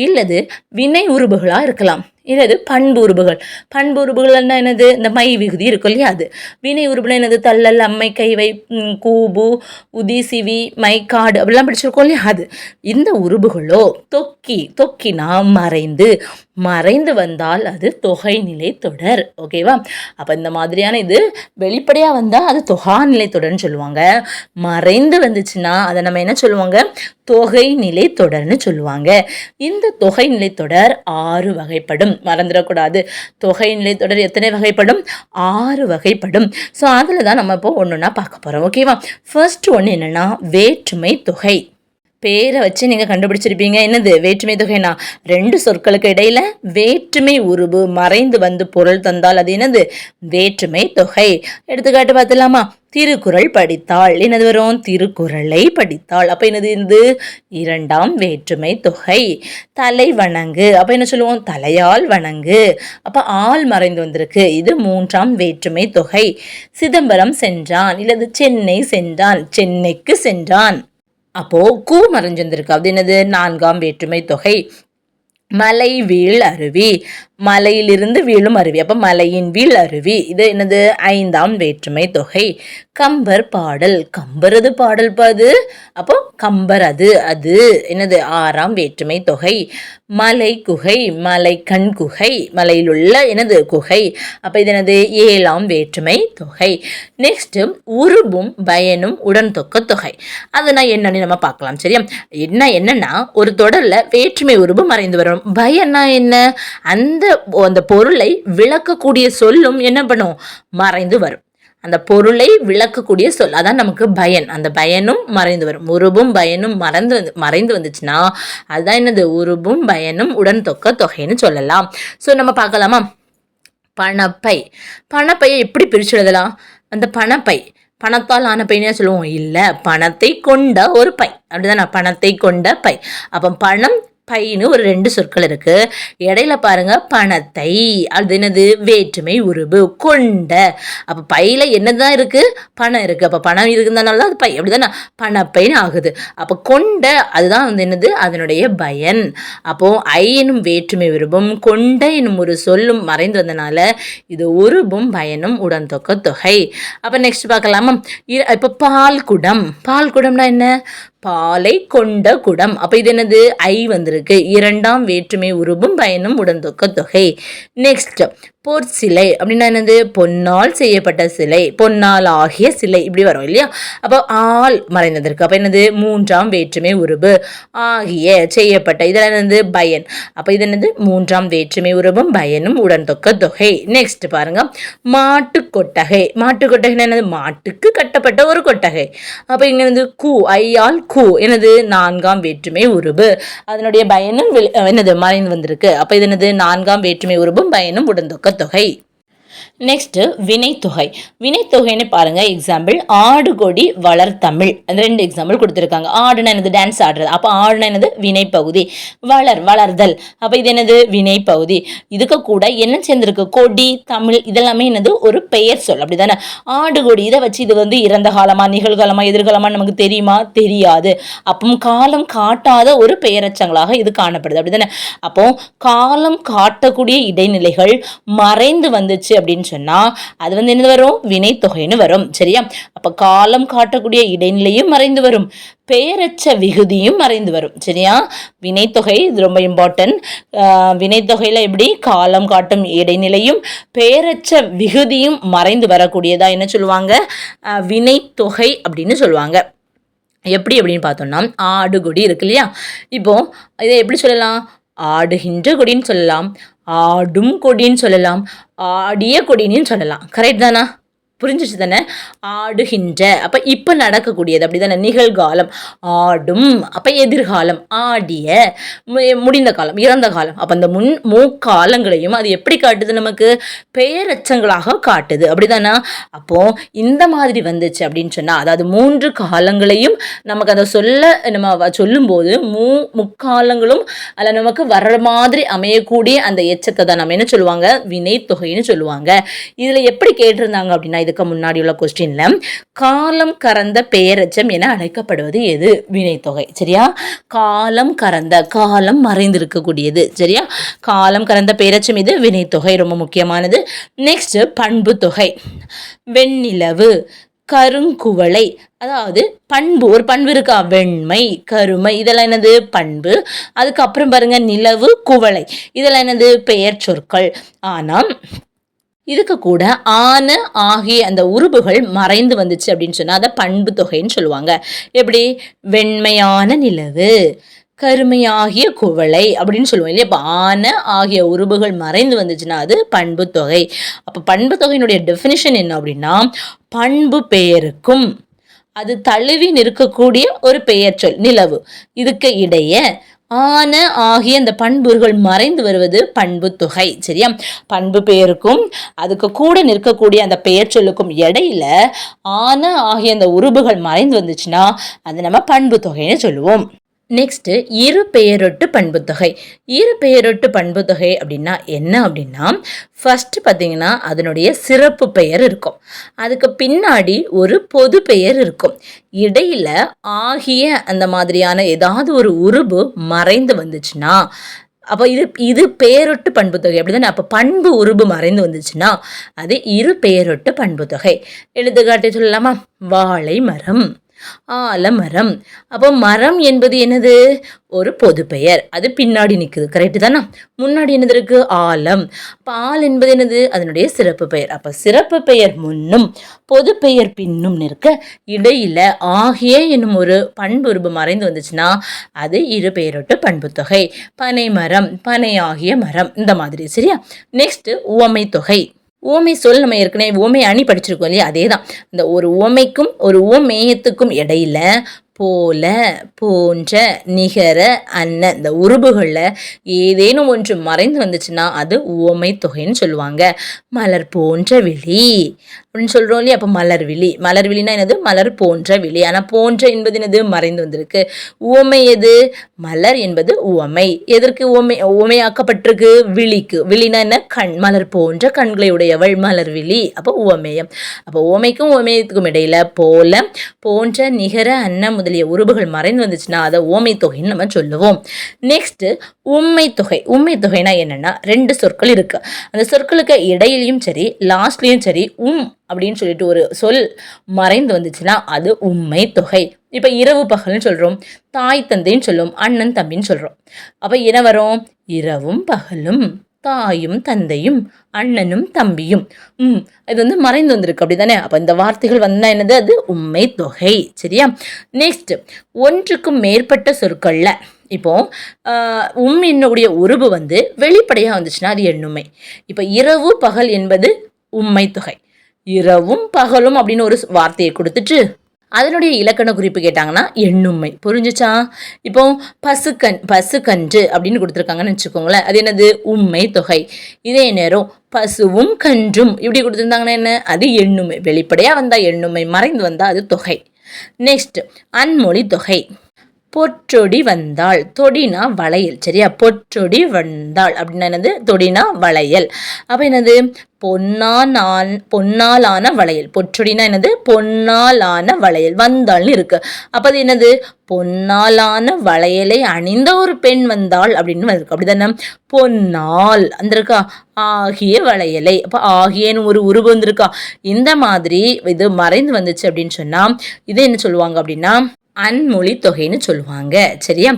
இல்லது வினை உருபுகளாக இருக்கலாம், இல்லது பண்பு உருபுகள். பண்பு உருபுகள் என்னது? இந்த மை விகுதி இருக்கும் இல்லையா, அது. வினை உருபுகள் என்னது? தள்ளல், அம்மை, கைவை, கூபு, உதி, சிவி, மை, காடு, அப்படிலாம் படிச்சிருக்கோம் இல்லையா, அது. இந்த உருபுகளோ தொக்கினா மறைந்து வந்தால் அது தொகை நிலை தொடர். ஓகேவா? அப்போ இந்த மாதிரியான இது வெளிப்படையாக வந்தால் அது தொகா நிலை தொடர்னு சொல்லுவாங்க. மறைந்து வந்துச்சுன்னா அதை நம்ம என்ன சொல்லுவாங்க? தொகை நிலை தொடர்னு சொல்லுவாங்க. இந்த தொகை நிலை தொடர் 6 வகைப்படும், மறந்துடக்கூடாது. தொகை நிலை தொடர் எத்தனை வகைப்படும்? 6 வகைப்படும். ஸோ அதில் தான் நம்ம இப்போ ஒன்றுன்னா பார்க்க போகிறோம். ஓகேவா? ஃபர்ஸ்ட் ஒன்று என்னென்னா வேற்றுமை தொகை. பேரை வச்சு நீங்கள் கண்டுபிடிச்சிருப்பீங்க, என்னது வேற்றுமை தொகைனா? 2 சொற்களுக்கு இடையில வேற்றுமை உருபு மறைந்து வந்து பொருள் தந்தால் அது என்னது? வேற்றுமை தொகை. எடுத்துக்காட்டு பார்த்துலாமா? திருக்குறள் படித்தாள், என்னது வரும்? திருக்குறளை படித்தாள். அப்போ என்னது? இது 2ஆம் வேற்றுமை தொகை. தலை வணங்கு, அப்போ என்ன சொல்லுவோம்? தலையால் வணங்கு. அப்போ ஆள் மறைந்து வந்திருக்கு, இது 3ஆம் வேற்றுமை தொகை. சிதம்பரம் சென்றான், இல்லது சென்னை சென்றான், சென்னைக்கு சென்றான். அப்போ கூ மறைஞ்சிருந்திருக்கு, அது என்னது? 4ஆம் வேற்றுமை தொகை. மலை வீழ் அருவி, மலையிலிருந்து வீழும் அருவி, அப்போ மலையின் வீழ் அருவி, இது என்னது? 5ஆம் வேற்றுமை தொகை. கம்பர் பாடல், கம்பரது பாடல் பாது, அப்போ கம்பர் அது என்னது? 6ஆம் வேற்றுமை தொகை. மலை குகை, மலை கண் குகை, மலையில் உள்ள என்னது? குகை, அப்போ இது என்னது? 7ஆம் வேற்றுமை தொகை. நெக்ஸ்ட் உருபும் பயனும் உடன் தொக்க தொகை. அதனால் என்னன்னு நம்ம பார்க்கலாம். சரியா? என்னன்னா ஒரு தொடர்ல வேற்றுமை உருபு மறைந்து வரும். பயன்னா என்ன? அந்த பொருளை விளக்கக்கூடிய சொல்லும் என்ன பண்ணும்? மறைந்து வரும். அந்த பொருளை விளக்கக்கூடிய சொல், அதான் நமக்கு பயன். அந்த பயனும் மறைந்து வரும். உருபும் பயனும் மறைந்து வந்துச்சுன்னா அதுதான் என்னது? உருபும் பயனும் உடன் தொக்க தொகைன்னு சொல்லலாம். ஸோ நம்ம பார்க்கலாமா? பணப்பை. பணப்பையை எப்படி பிரிச்சு எழுதலாம்? அந்த பணப்பை பணத்தால் ஆன பையனே சொல்லுவோம், இல்லை, பணத்தை கொண்ட ஒரு பை, அப்படிதானே? பணத்தை கொண்ட பை. அப்போ பணம் பைன்னு ஒரு 2 சொற்கள் இருக்கு. இடையில பாருங்க பணத்தை, அது என்னது வேற்றுமை உருபு கொண்ட. அப்ப பையில என்னதான் இருக்கு? பணம் இருக்கு. அப்ப பணம் இருக்குதுனால தான் அது பை, அப்படிதானே? பணப்பைன்னு ஆகுது. அப்ப கொண்ட அதுதான் வந்து என்னது அதனுடைய பயன். அப்போ ஐ எனும் வேற்றுமை உருபும் கொண்ட எனும் ஒரு சொல்லும் மறைந்து வந்தனால இது உருபும் பயனும் உடன்தொக்க தொகை. அப்ப நெக்ஸ்ட் பார்க்கலாமா? இப்ப பால் குடம். பால் குடம்னா என்ன? பாலை கொண்ட குடம். அப்ப இது என்னது? ஐ வந்திருக்கு. இரண்டாம் வேற்றுமை உருபும் பயனும் உடன்தொக்க தொகை. நெக்ஸ்ட் பொற்சிலை அப்படின்னா என்னது? பொன்னால் செய்யப்பட்ட சிலை, பொன்னால் ஆகிய சிலை, இப்படி வரும் இல்லையா? அப்போ ஆள் மறைந்ததற்கு அப்ப என்னது? மூன்றாம் வேற்றுமை உருபு. ஆகிய செய்யப்பட்ட இதெல்லாம் என்னது? பயன். அப்ப இது என்னது? மூன்றாம் வேற்றுமை உருபும் பயனும் உடன்தொக்க தொகை. நெக்ஸ்ட் பாருங்க, மாட்டு கொட்டகை. மாட்டு கொட்டகை என்னது? மாட்டுக்கு கட்டப்பட்ட ஒரு கொட்டகை. அப்ப இங்க வந்து கூ, ஐயால் கூ என்னது? நான்காம் வேற்றுமை உருபு. அதனுடைய பயனும் என்னது? மறைந்து வந்திருக்கு. அப்ப இது என்னது? நான்காம் வேற்றுமை உருபும் பயனும் உடன்தொக்க தொகை. நெக்ஸ்ட் வினைத்தொகை. வினைத்தொகைன்னு பாருங்க, எக்ஸாம்பிள் ஆடு கொடி வளர் தமிழ், அந்த 2 எக்ஸாம்பிள் கொடுத்துருக்காங்க. ஆடுனா என்னது? டான்ஸ் ஆடுறது. அப்போ ஆடுனா என்னது? வினைப்பகுதி. வளர் வளர்தல், அப்போ இது என்னது? வினைப்பகுதி. இதுக்கு கூட என்ன சேர்ந்திருக்கு? கொடி தமிழ் இதெல்லாமே என்னது? ஒரு பெயர் சொல், அப்படிதானே? ஆடு கொடி இதை வச்சு இது வந்து இறந்த காலமா நிகழ்காலமா எதிர்காலமா நமக்கு தெரியுமா? தெரியாது. அப்போ காலம் காட்டாத ஒரு பெயரச்சங்களாக இது காணப்படுது, அப்படிதானே? அப்போ காலம் காட்டக்கூடிய இடைநிலைகள் மறைந்து வந்துச்சு அப்படின்னு சொன்னா அது வந்து என்ன வரும்? வினைத்தொகைன்னு வரும். சரியா? அப்ப காலம் காட்டக்கூடிய இடைநிலையும் மறைந்து வரும், பெயரச்ச விகுதியும் மறைந்து வரும். சரியா? வினைத்தொகை இது ரொம்ப இம்பார்ட்டன்ட். வினைத்தொகையில எப்படி காலம் காட்டும் இடைநிலையும் பெயரச்ச விகுதியும் மறைந்து வரக்கூடியதா என்ன சொல்லுவாங்க? வினைத்தொகை அப்படின்னு சொல்லுவாங்க. எப்படி அப்படின்னு பார்த்தோம்னா, ஆடு கொடி இருக்கு இல்லையா? இப்போ இதை எப்படி சொல்லலாம்? ஆடுகின்ற கொடின்னு சொல்லலாம், ஆடும் கொடின்னு சொல்லலாம், ஆடிய கொடின்னு சொல்லலாம். கரெக்ட் தானா? புரிஞ்சிச்சு தானே? ஆடுகின்ற அப்ப இப்ப நடக்கக்கூடியது, அப்படிதானே? நிகழ்காலம். ஆடும் அப்ப எதிர்காலம். ஆடிய முடிந்த காலம், இறந்த காலம். அப்ப அந்த முக்காலங்களையும் அது எப்படி காட்டுது? நமக்கு பெயரச்சங்களாக காட்டுது, அப்படிதானா? அப்போ இந்த மாதிரி வந்துச்சு அப்படின்னு சொன்னா, அதாவது 3 காலங்களையும் நமக்கு அதை நம்ம சொல்லும் போது முக்காலங்களும் அதில் நமக்கு வர்ற மாதிரி அமையக்கூடிய அந்த எச்சத்தை தான் நம்ம என்ன சொல்லுவாங்க? வினைத்தொகைன்னு சொல்லுவாங்க. இதுல எப்படி கேட்டிருந்தாங்க அப்படின்னா, இதுக்கு முன்னாடி உள்ள கொஸ்டின்ல காலம் கறந்த பெயரச்சம் என அழைக்கப்படுவது எது? வினைத்தொகை. சரியா? காலம் கறந்த, காலம் மறைந்திருக்கக்கூடியது. சரியா? காலம் கறந்த பெயரச்சம் இது வினைத்தொகை, ரொம்ப முக்கியமானது. நெக்ஸ்ட் பண்பு தொகை. வெண்ணிலவு, கருங்குவளை, அதாவது பண்பு, ஒரு பண்பு இருக்கா? வெண்மை, கருமை, இதெல்லாம் என்னது? பண்பு. அதுக்கப்புறம் பாருங்க, நிலவு, குவளை, இதெல்லாம் என்னது? பெயர் சொற்கள். ஆனா இதுக்கு கூட ஆன ஆகிய அந்த உருபுகள் மறைந்து வந்துச்சு அப்படின்னு சொன்னா அதை பண்பு தொகைன்னு சொல்லுவாங்க. எப்படி? வெண்மையான நிலவு, கருமையாகிய குவளை அப்படின்னு சொல்லுவோம் இல்லையா? இப்போ ஆன ஆகிய உருபுகள் மறைந்து வந்துச்சுன்னா அது பண்பு தொகை. அப்போ பண்பு தொகையினுடைய டெஃபினிஷன் என்ன அப்படின்னா, பண்பு பெயருக்கும் அது தழுவி நிற்கக்கூடிய ஒரு பெயர் சொல் நிலவு, இதுக்கு இடையே ஆன ஆகிய அந்த பண்புகள் மறைந்து வருவது பண்பு தொகை. சரியா? பண்பு பெயருக்கும் அதுக்கு கூட நிற்கக்கூடிய அந்த பெயர் சொல்லுக்கும் இடையில ஆன ஆகிய அந்த உருபுகள் மறைந்து வந்துச்சுன்னா அது நம்ம பண்பு தொகைன்னு சொல்லுவோம். நெக்ஸ்ட் இரு பெயரொட்டு பண்புத்தொகை. இரு பெயரொட்டு பண்புத்தொகை அப்படின்னா என்ன அப்படின்னா, ஃபர்ஸ்ட் பார்த்தீங்கன்னா அதனுடைய சிறப்பு பெயர் இருக்கும், அதுக்கு பின்னாடி ஒரு பொது பெயர் இருக்கும், இடையில ஆகிய அந்த மாதிரியான ஏதாவது ஒரு உருபு மறைந்து வந்துச்சுன்னா அப்போ இது பெயரொட்டு பண்புத்தொகை, அப்படிதானே? அப்போ பண்பு உருபு மறைந்து வந்துச்சுன்னா அது இரு பெயரொட்டு பண்புத்தொகை. எடுத்துக்காட்டி சொல்லலாமா? வாழை மரம், ஆலமரம். அப்போ மரம் என்பது என்னது? ஒரு பொது பெயர், அது பின்னாடி நிற்குது. கரெக்டு தானே? முன்னாடி என்னது இருக்கு? ஆலம். அப்போ ஆல் என்பது என்னது? அதனுடைய சிறப்பு பெயர். அப்போ சிறப்பு பெயர் முன்னும் பொது பெயர் பின்னும் நிற்க இடையில ஆகிய என்னும் ஒரு பண்புருபு மறைந்து வந்துச்சுன்னா அது இரு பெயரொட்டு பண்புத்தொகை. பனை மரம், பனை ஆகிய மரம், இந்த மாதிரி. சரியா? நெக்ஸ்ட் உவமை தொகை. உவமை சொல் நம்ம ஏற்கனவே உவமை அணி படிச்சிருக்கோம் இல்லையா? அதே தான். இந்த ஒரு உவமைக்கும் ஒரு உவமேயத்துக்கும் இடையில போல, போன்ற, நிகர, அன்ன இந்த உருபுகளில் ஏதேனும் ஒன்று மறைந்து வந்துச்சுன்னா அது உவமை தொகைன்னு சொல்லுவாங்க. மலர் போன்ற விழி, அப்படின்னு சொல்கிறோம் இல்லையா. அப்போ மலர்விழி, மலர்விழினா என்னது, மலர் போன்ற விழி. ஆனால் போன்ற என்பது என்னது, மறைந்து வந்திருக்கு. உவமை எது, மலர் என்பது உவமை. எதற்கு உவமையாக்கப்பட்டிருக்கு, விழிக்கு. விழினா என்ன, கண், மலர் போன்ற கண்களை உடையவள் மலர்விழி. அப்போ உவமேயம். அப்போ உவமைக்கும் உவமேயத்துக்கும் இடையில போல, போன்ற, நிகர, அன்ன முதலிய உருபுகள் மறைந்து வந்துச்சுன்னா அதை உவமை தொகைன்னு நம்ம சொல்லுவோம். நெக்ஸ்ட் உண்மை தொகை. உண்மை தொகைனா என்னன்னா 2 சொற்கள் இருக்கு. அந்த சொற்களுக்கு இடையிலையும் சரி லாஸ்ட்லயும் சரி அப்படின்னு சொல்லிட்டு ஒரு சொல் மறைந்து வந்துச்சுன்னா அது உண்மை தொகை. இப்ப இரவு பகல்னு சொல்றோம், தாய் தந்தைன்னு சொல்லுவோம், அண்ணன் தம்பின்னு சொல்றோம். அப்ப என்ன வரும், இரவும் பகலும், தாயும் தந்தையும், அண்ணனும் தம்பியும். இது வந்து மறைந்து வந்திருக்கு, அப்படிதானே. அப்ப இந்த வார்த்தைகள் வந்தா என்னது, அது உண்மை தொகை. சரியா. நெக்ஸ்ட் ஒன்றுக்கும் மேற்பட்ட சொற்கள்ல இப்போ என்னுடைய உருபு வந்து வெளிப்படையாக வந்துச்சுன்னா அது எண்ணுமை. இப்போ இரவு பகல் என்பது உண்மை தொகை. இரவும் பகலும் அப்படின்னு ஒரு வார்த்தையை கொடுத்துட்டு அதனுடைய இலக்கண குறிப்பு கேட்டாங்கன்னா எண்ணுமை. புரிஞ்சுச்சா. இப்போ பசுக்கன்று அப்படின்னு கொடுத்துருக்காங்கன்னு வச்சுக்கோங்களேன், அது என்னது, உண்மை தொகை. இதே நேரம் பசுவும் கன்றும் இப்படி கொடுத்துருந்தாங்கன்னா என்ன, அது எண்ணுமை. வெளிப்படையாக வந்தால் எண்ணுமை, மறைந்து வந்தால் அது தொகை. நெக்ஸ்ட் அன்மொழி தொகை. பொற்றொடி வந்தாள், தொடினா வளையல். சரியா. பொற்றொடி வந்தாள் அப்படின்னா என்னது, தொடினா வளையல். அப்போ என்னது, பொன்னாலான வளையல். பொற்றொடினா என்னது, பொன்னாலான வளையல். வந்தாள்னு இருக்கு. அப்போ அது என்னது, பொன்னாலான வளையலை அணிந்த ஒரு பெண் வந்தாள் அப்படின்னு இருக்கு. அப்படிதானே. பொன்னால் வந்திருக்கா, ஆகிய வளையலை. அப்போ ஆகியன்னு ஒரு உருவு வந்திருக்கா. இந்த மாதிரி இது மறைந்து வந்துச்சு அப்படின்னு சொன்னா இதை என்ன சொல்லுவாங்க அப்படின்னா அன்மொழி தொகைன்னு சொல்லுவாங்க. சரியா.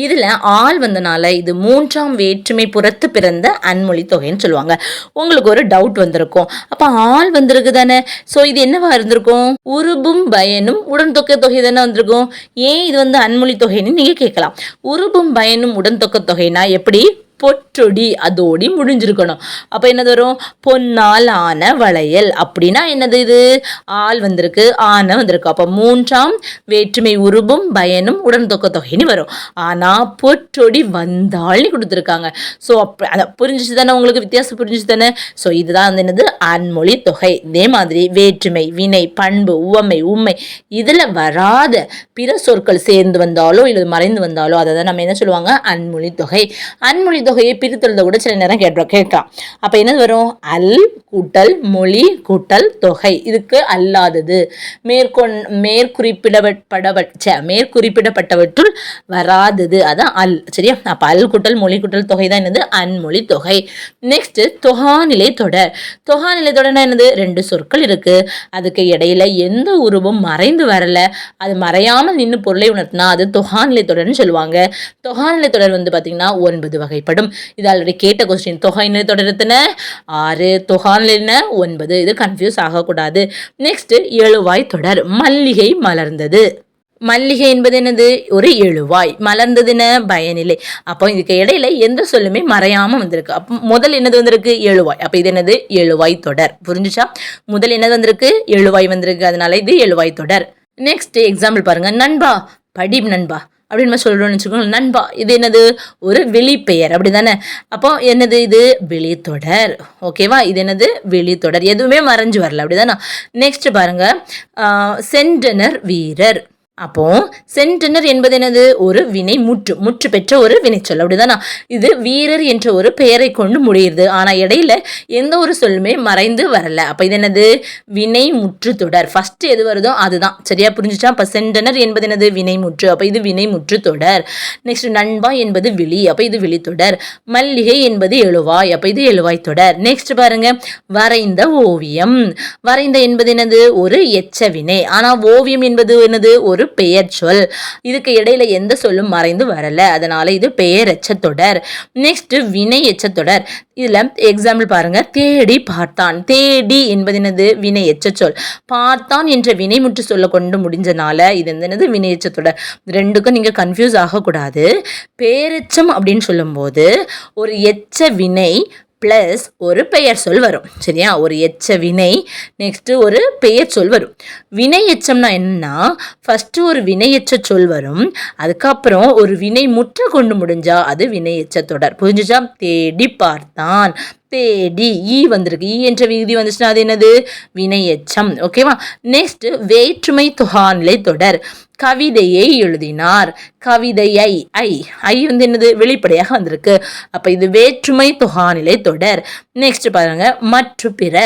இதுல ஆள் வந்தனால இது 3ஆம் வேற்றுமை புறத்து பிறந்த அன்மொழி தொகைன்னு சொல்லுவாங்க. உங்களுக்கு ஒரு டவுட் வந்திருக்கும், அப்ப ஆள் வந்திருக்கு தானே, சோ இது என்னவா இருந்திருக்கும், உருபும் பயனும் உடன் தொகை தொகை தானே வந்திருக்கும். ஏன் இது வந்து அன்மொழி தொகைன்னு நீங்க கேட்கலாம். உருபும் பயனும் உடன் தொகை தொகைனா எப்படி, பொற்றொடி அதோடி முடிஞ்சிருக்கணும். அப்ப என்னது வரும், பொன்னால் ஆன வளையல். அப்படின்னா என்னது, இது ஆள் வந்திருக்கு, ஆன வந்திருக்கு. அப்ப 3ஆம் வேற்றுமை உருபும் பயனும் உடன் தொக்க தொகைன்னு வரும். ஆனா பொற்றொடி வந்தாள்னு கொடுத்துருக்காங்க. ஸோ அதை புரிஞ்சிச்சு தானே, உங்களுக்கு வித்தியாசம் புரிஞ்சிச்சு தானே. ஸோ இதுதான் வந்து என்னது, அன்மொழி தொகை. இதே மாதிரி வேற்றுமை, வினை, பண்பு, உவமை, உண்மை இதுல வராத பிற சொற்கள் சேர்ந்து வந்தாலோ இல்லை மறைந்து வந்தாலோ அதை தான் நம்ம என்ன சொல்லுவாங்க, அன்மொழி தொகை. அன்மொழி தொகையை பிரித்தெழுத கூட சில நேரம் கேட்கலாம். அப்ப என்ன வரும், அல் கூட்டல் மொழி கூட்டல் தொகை. இதுக்கு அல்லாதது மேற்குறிப்பிடப்பட்டவற்றுள் வராதது அதான் அல். சரியா. அப்ப அல் கூட்டல் மொழி கூட்டல் தொகை தான் என்னது, அன்மொழி தொகை. நெக்ஸ்ட் தொகாநிலை தொடர். தொகாநிலை தொடர்னா என்னது, 2 சொற்கள் இருக்கு, அதுக்கு இடையில எந்த உருவும் மறைந்து வரல, அது மறையாமல் நின்று பொருளை உணர்த்தினா அது தொகாநிலை தொடர்னு சொல்லுவாங்க. தொகாநிலை தொடர் வந்து பாத்தீங்கன்னா 9 வகைப்படும். இது ஆல்ரெடி கேட்ட கொஸ்டின். தொகைநிலை தொடர் எத்தனை, 6. தொகாநிலை 9. இது கன்ஃபியூஸ் ஆகக்கூடாது. நெக்ஸ்ட் எழுவாய் தொடர். மல்லிகை மலர்ந்தது. மல்லிகை என்பது என்னது, ஒரு எழுவாய். மலர்ந்ததுன்னு பயனிலை. அப்போ இதுக்கு இடையில எந்த சொல்லுமே மறையாம வந்திருக்கு. அப்போ முதல் என்னது வந்திருக்கு, எழுவாய். அப்ப இது என்னது, எழுவாய் தொடர். புரிஞ்சுச்சா. முதல் என்னது வந்திருக்கு, எழுவாய் வந்திருக்கு, அதனால இது எழுவாய் தொடர். நெக்ஸ்ட் எக்ஸாம்பிள் பாருங்க. நண்பா படி நண்பா அப்படின்னு நம்ம சொல்றோம்னு வச்சுக்கோங்க. நண்பா இது என்னது, ஒரு வெளிப்பெயர். அப்படிதானே. அப்போ என்னது, இது வெளித்தொடர். ஓகேவா. இது என்னது, வெளித்தொடர். எதுவுமே மறைஞ்சு வரல. அப்படிதானே. நெக்ஸ்ட் பாருங்க. சென்றனர் வீரர். அப்போ சென்றனர் என்பது என்னது, ஒரு வினை முற்று பெற்ற ஒரு வினைச்சொல். அப்படிதானா. இது வீரர் என்ற ஒரு பெயரை கொண்டு முடியுது. ஆனா இடையில எந்த ஒரு சொல்லுமே மறைந்து வரல. அப்ப இது என்னது, வினை முற்று தொடர். ஃபர்ஸ்ட் எது வருதோ அதுதான். சரியா புரிஞ்சுச்சா. அப்ப சென்றனர் என்பது என்னது, வினை முற்று. அப்ப இது வினை முற்று தொடர். நெக்ஸ்ட் நண்பா என்பது விழி. அப்ப இது விழி தொடர். மல்லிகை என்பது எழுவாய். அப்ப இது எழுவாய் தொடர். நெக்ஸ்ட் பாருங்க. வரைந்த ஓவியம். வரைந்த என்பது என்னது, ஒரு எச்ச வினை. ஆனா ஓவியம் என்பது என்னது, ஒரு பெயர் சொல். இதுக்கு இடையில எந்த சொல்லும் மறைந்து வரல, அதனால இது பெயரெச்ச தொடர். நெக்ஸ்ட் வினை எச்ச தொடர். இதுல எக்ஸாம்பிள் பாருங்க. தேடி பார்த்தான். தேடி என்பது என்னது, வினை எச்ச சொல். பார்த்தான் என்ற வினை முற்று சொல்ல கொண்டு முடிஞ்சனால இது என்னது, வினை எச்ச தொடர். ரெண்டுக்கும் நீங்க கன்ஃபியூஸ் ஆகக்கூடாது. பெயரெச்சம் அப்படின்னு சொல்லும் போது ஒரு எச்ச வினை பிளஸ் ஒரு பெயர் சொல் வரும். சரியா. ஒரு எச்ச வினை நெக்ஸ்ட் ஒரு பெயர் சொல் வரும். வினை எச்சம்னா என்னன்னா, ஃபர்ஸ்ட் ஒரு வினை எச்ச சொல் வரும், அதுக்கப்புறம் ஒரு வினை முற்ற கொண்டு முடிஞ்சா அது வினை எச்ச தொடர். புரிஞ்சுச்சா. தேடி பார்த்தான், தேடி வந்திருக்கு. என்ற விகுதி வந்துச்சுன்னா அது என்னது? வினையெச்சம். ஓகேவா? நெக்ஸ்ட் வேற்றுமை தொகாநிலை தொடர். கவிதையை எழுதினார். கவிதையை ஐ வந்து என்னது? வெளிப்படையாக வந்திருக்கு. அப்ப இது வேற்றுமை தொகாநிலை தொடர். நெக்ஸ்ட் பாருங்க, மற்ற பிற.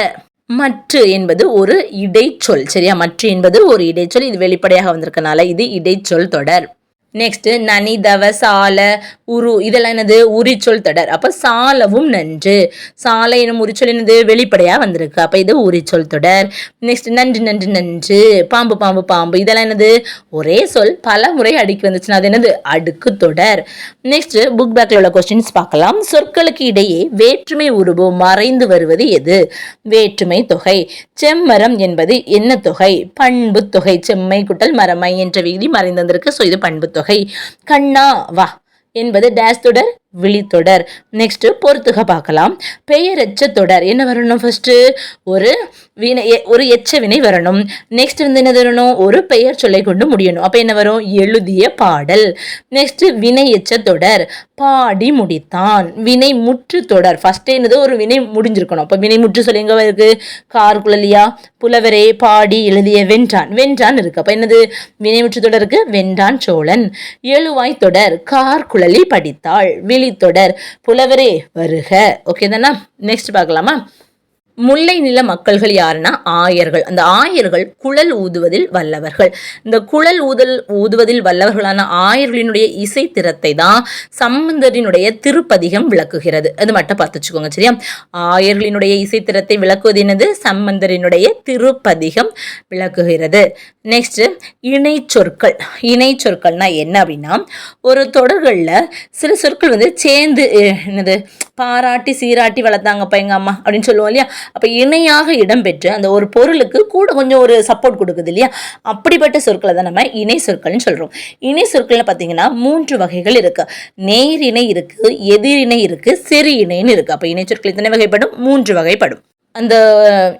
மற்று என்பது ஒரு இடைச்சொல். சரியா? மற்று என்பது ஒரு இடைச்சொல். இது வெளிப்படையாக வந்திருக்கனால இது இடைச்சொல் தொடர். நெக்ஸ்ட் நனி தவ சால உரு, இதெல்லாம் என்னது? உரிச்சொல் தொடர். அப்ப சாலவும் நன்று. சாலை எனும் உரிச்சொல் என்னது? வெளிப்படையா வந்திருக்கு. அப்ப இது உரிச்சொல் தொடர். நெக்ஸ்ட் நன்று நன்று நன்று, பாம்பு பாம்பு பாம்பு, இதெல்லாம் என்னது? ஒரே சொல் பல முறை அடுக்கி வந்துச்சுன்னா அது என்னது? அடுக்கு தொடர். நெக்ஸ்ட் புக் பேக்ல உள்ள கொஸ்டின்ஸ் பார்க்கலாம். சொற்களுக்கு இடையே வேற்றுமை உருபு மறைந்து வருவது எது? வேற்றுமை தொகை. செம்மரம் என்பது என்ன தொகை? பண்பு தொகை. செம்மை குட்டல் மரமை என்ற விகுதி மறைந்து வந்திருக்கு. ஸோ இது பண்பு தொகை. கண்ணா வா என்பது டேஷ் தொடர்? விழித்தொடர். நெக்ஸ்ட் பொறுத்துக பார்க்கலாம். பெயரச்ச தொடர் என்ன வரணும்? ஃபர்ஸ்ட் ஒரு எச்ச வினை வரணும். நெக்ஸ்ட் வந்து என்ன வரணும்? ஒரு பெயர் சொல்லை கொண்டு முடியணும். அப்ப என்ன வரும்? எழுதிய பாடல். நெக்ஸ்ட் வினை எச்ச தொடர். பாடி முடித்தான். வினை முற்று தொடர். ஃபர்ஸ்ட் என்னது? ஒரு வினை முடிஞ்சிருக்கணும். அப்ப வினை முற்று சொல்லி எங்க இருக்கு? கார் குழலியா, புலவரே, பாடி, எழுதிய, வென்றான். வென்றான் இருக்கு. அப்ப என்னது? வினை முற்று தொடருக்கு வென்றான் சோழன். எழுவாய் தொடர். கார் குழலி படித்தாள். தொடர். புலவரே வருக. ஓகே தானா? நெக்ஸ்ட் பார்க்கலாமா? முல்லை நில மக்கள்கள் யாருன்னா ஆயர்கள். அந்த ஆயர்கள் குழல் ஊதுவதில் வல்லவர்கள். இந்த குழல் ஊதுவதில் வல்லவர்களான ஆயர்களினுடைய இசை திறத்தை தான் சம்பந்தரினுடைய திருப்பதிகம் விளக்குகிறது. அது மட்டும் பார்த்து வச்சுக்கோங்க. சரியா? ஆயர்களினுடைய இசை திறத்தை விளக்குவது என்னது? சம்பந்தரினுடைய திருப்பதிகம் விளக்குகிறது. நெக்ஸ்ட் இணை சொற்கள். இணை சொற்கள்னா என்ன அப்படின்னா, ஒரு தொடர்களில் சில சொற்கள் வந்து சேர்ந்து என்னது? பாராட்டி சீராட்டி வளர்த்தாங்கப்பா எங்க அம்மா அப்படின்னு சொல்லுவோம் இல்லையா? அப்ப இணையாக இடம்பெற்று அந்த ஒரு பொருளுக்கு கூட கொஞ்சம் ஒரு சப்போர்ட் கொடுக்குது இல்லையா? அப்படிப்பட்ட சொற்களை தான் நம்ம இணை சொற்கள்னு சொல்றோம். இணை சொற்கள்ல பாத்தீங்கன்னா 3 வகைகள் இருக்கு. நேர் இணை இருக்கு, எதிரிணை இருக்கு, செறி இணைன்னு இருக்கு. அப்ப இணை சொற்கள் எத்தனை வகைப்படும்? 3 வகைப்படும். அந்த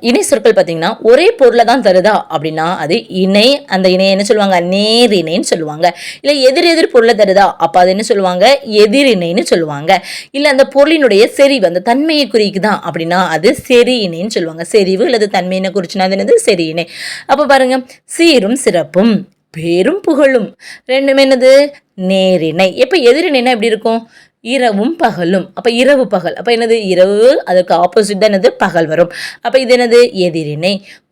இணை சொற்கள் பார்த்தீங்கன்னா ஒரே பொருளை தான் தருதா அப்படின்னா அது இணை. அந்த இணையை என்ன சொல்லுவாங்க? நேர் இணைன்னு சொல்லுவாங்க. இல்லை எதிர் பொருளை தருதா அப்போ அது என்ன சொல்லுவாங்க? எதிர் இணைன்னு சொல்லுவாங்க. இல்லை அந்த பொருளினுடைய செறிவு, அந்த தன்மையை குறிக்குதான் அப்படின்னா அது செறி இணைன்னு சொல்லுவாங்க. செறிவு அல்லது தன்மையினை குறிச்சுனா அது என்னது? செறி இணை. அப்போ பாருங்க, சீரும் சிறப்பும் பேரும் புகழும் ரெண்டுமே என்னது? நேரிணை. எப்போ எதிரிணைனா எப்படி இருக்கும்? இரவும் பகலும். அப்ப இரவு பகல். அப்ப என்னது? இரவு அதுக்கு ஆப்போசிட் தான் என்னது? பகல் வரும். அப்ப இது என்னது? எதிரிணை.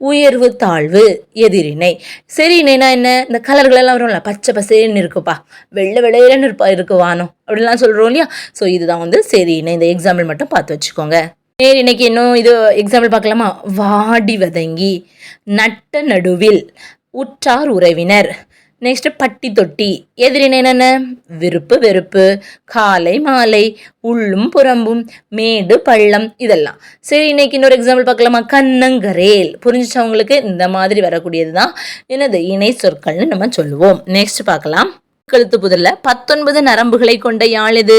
உயர்வு தாழ்வு எதிரிணை. சரி இணைனா என்ன? இந்த கலர்கள் எல்லாம் வரும்ல, பச்சை பசேன்னு இருக்குப்பா, வெள்ளை வெள்ளையிலன்னு இருக்கு வானம் அப்படின்லாம் சொல்றோம் இல்லையா? ஸோ இதுதான் வந்து சரி இணை. இந்த எக்ஸாம்பிள் மட்டும் பார்த்து வச்சுக்கோங்க. நேர் இன்னைக்கு இன்னும் இது எக்ஸாம்பிள் பார்க்கலாமா? வாடி வதங்கி, நட்ட நடுவில், உற்றார் உறவினர். நெக்ஸ்ட் பட்டி தொட்டி. எதிரினை என்னென்ன? விருப்பு வெறுப்பு, காலை மாலை, உள்ளும் புறம்பும், மேடு பள்ளம், இதெல்லாம். சரி இன்னைக்கு இன்னொரு எக்ஸாம்பிள் பார்க்கலாமா? கண்ணங்கரேல். புரிஞ்சிச்சா உங்களுக்கு? இந்த மாதிரி வரக்கூடியது தான் என்னது? இணை சொற்கள்னு நம்ம சொல்லுவோம். நெக்ஸ்ட் பார்க்கலாம். கழுத்து புதல்ல 19 நரம்புகளை கொண்ட யாழ் எது?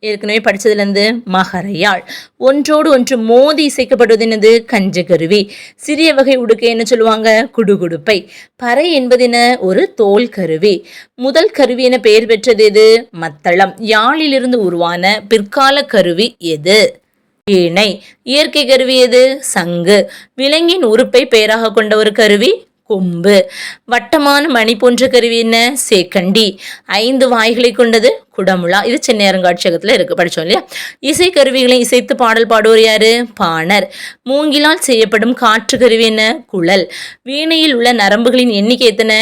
ஏற்கனவே படிச்சதுலேருந்து மகர யாழ். ஒன்றோடு ஒன்று மோதி இசைக்கப்படுவது என்னது? கஞ்சக்கருவி. சிறிய வகை உடுக்கை என்ன சொல்லுவாங்க? குடுகுடுப்பை. பறை என்பது என்ன? ஒரு தோல் கருவி. முதல் கருவி என பெயர் பெற்றது எது? மத்தளம். யாழிலிருந்து உருவான பிற்கால கருவி எது? இணை. இயற்கை கருவி எது? சங்கு. விலங்கின் உறுப்பை பெயராக கொண்ட ஒரு கருவி கொம்பு. வட்டமான மணி போன்ற கருவி என்ன? சேக்கண்டி. 5 வாய்களை கொண்டது குடமுழா. இது சென்னை அருங்காட்சியகத்தில் இருக்கு, படிச்சோம் இல்லையா? இசை கருவிகளை இசைத்து பாடல் பாடுவோர் யாரு? பாணர். மூங்கிலால் செய்யப்படும் காற்று கருவி என்ன? குழல். வீணையில் உள்ள நரம்புகளின் எண்ணிக்கை எத்தனை?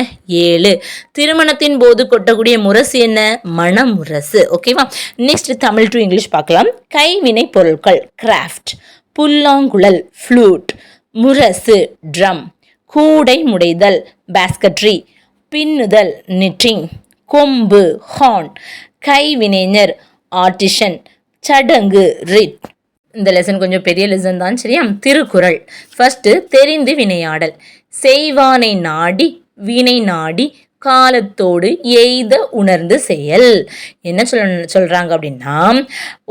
7. திருமணத்தின் போது கொட்டக்கூடிய முரசு என்ன? மணமுரசு. ஓகேவா? நெக்ஸ்ட் தமிழ் டு இங்கிலீஷ் பார்க்கலாம். கைவினை பொருட்கள் கிராஃப்ட். புல்லாங்குழல் ஃப்ளூட். முரசு ட்ரம். கூடை முடைதல் பேஸ்கட்ரி. பின்னுதல் நிட்டிங். கொம்பு ஹார்ன். கைவினைஞர் ஆர்டிஷன். சடங்கு ரிட். இந்த லெசன் கொஞ்சம் பெரிய லெசன் தான். சரியா? திருக்குறள். ஃபர்ஸ்ட் தெரிந்து வினையாடல். செய்வானை நாடி வினை நாடி காலத்தோடு எய்த உணர்ந்து செயல். என்ன சொல்றாங்க அப்படின்னா,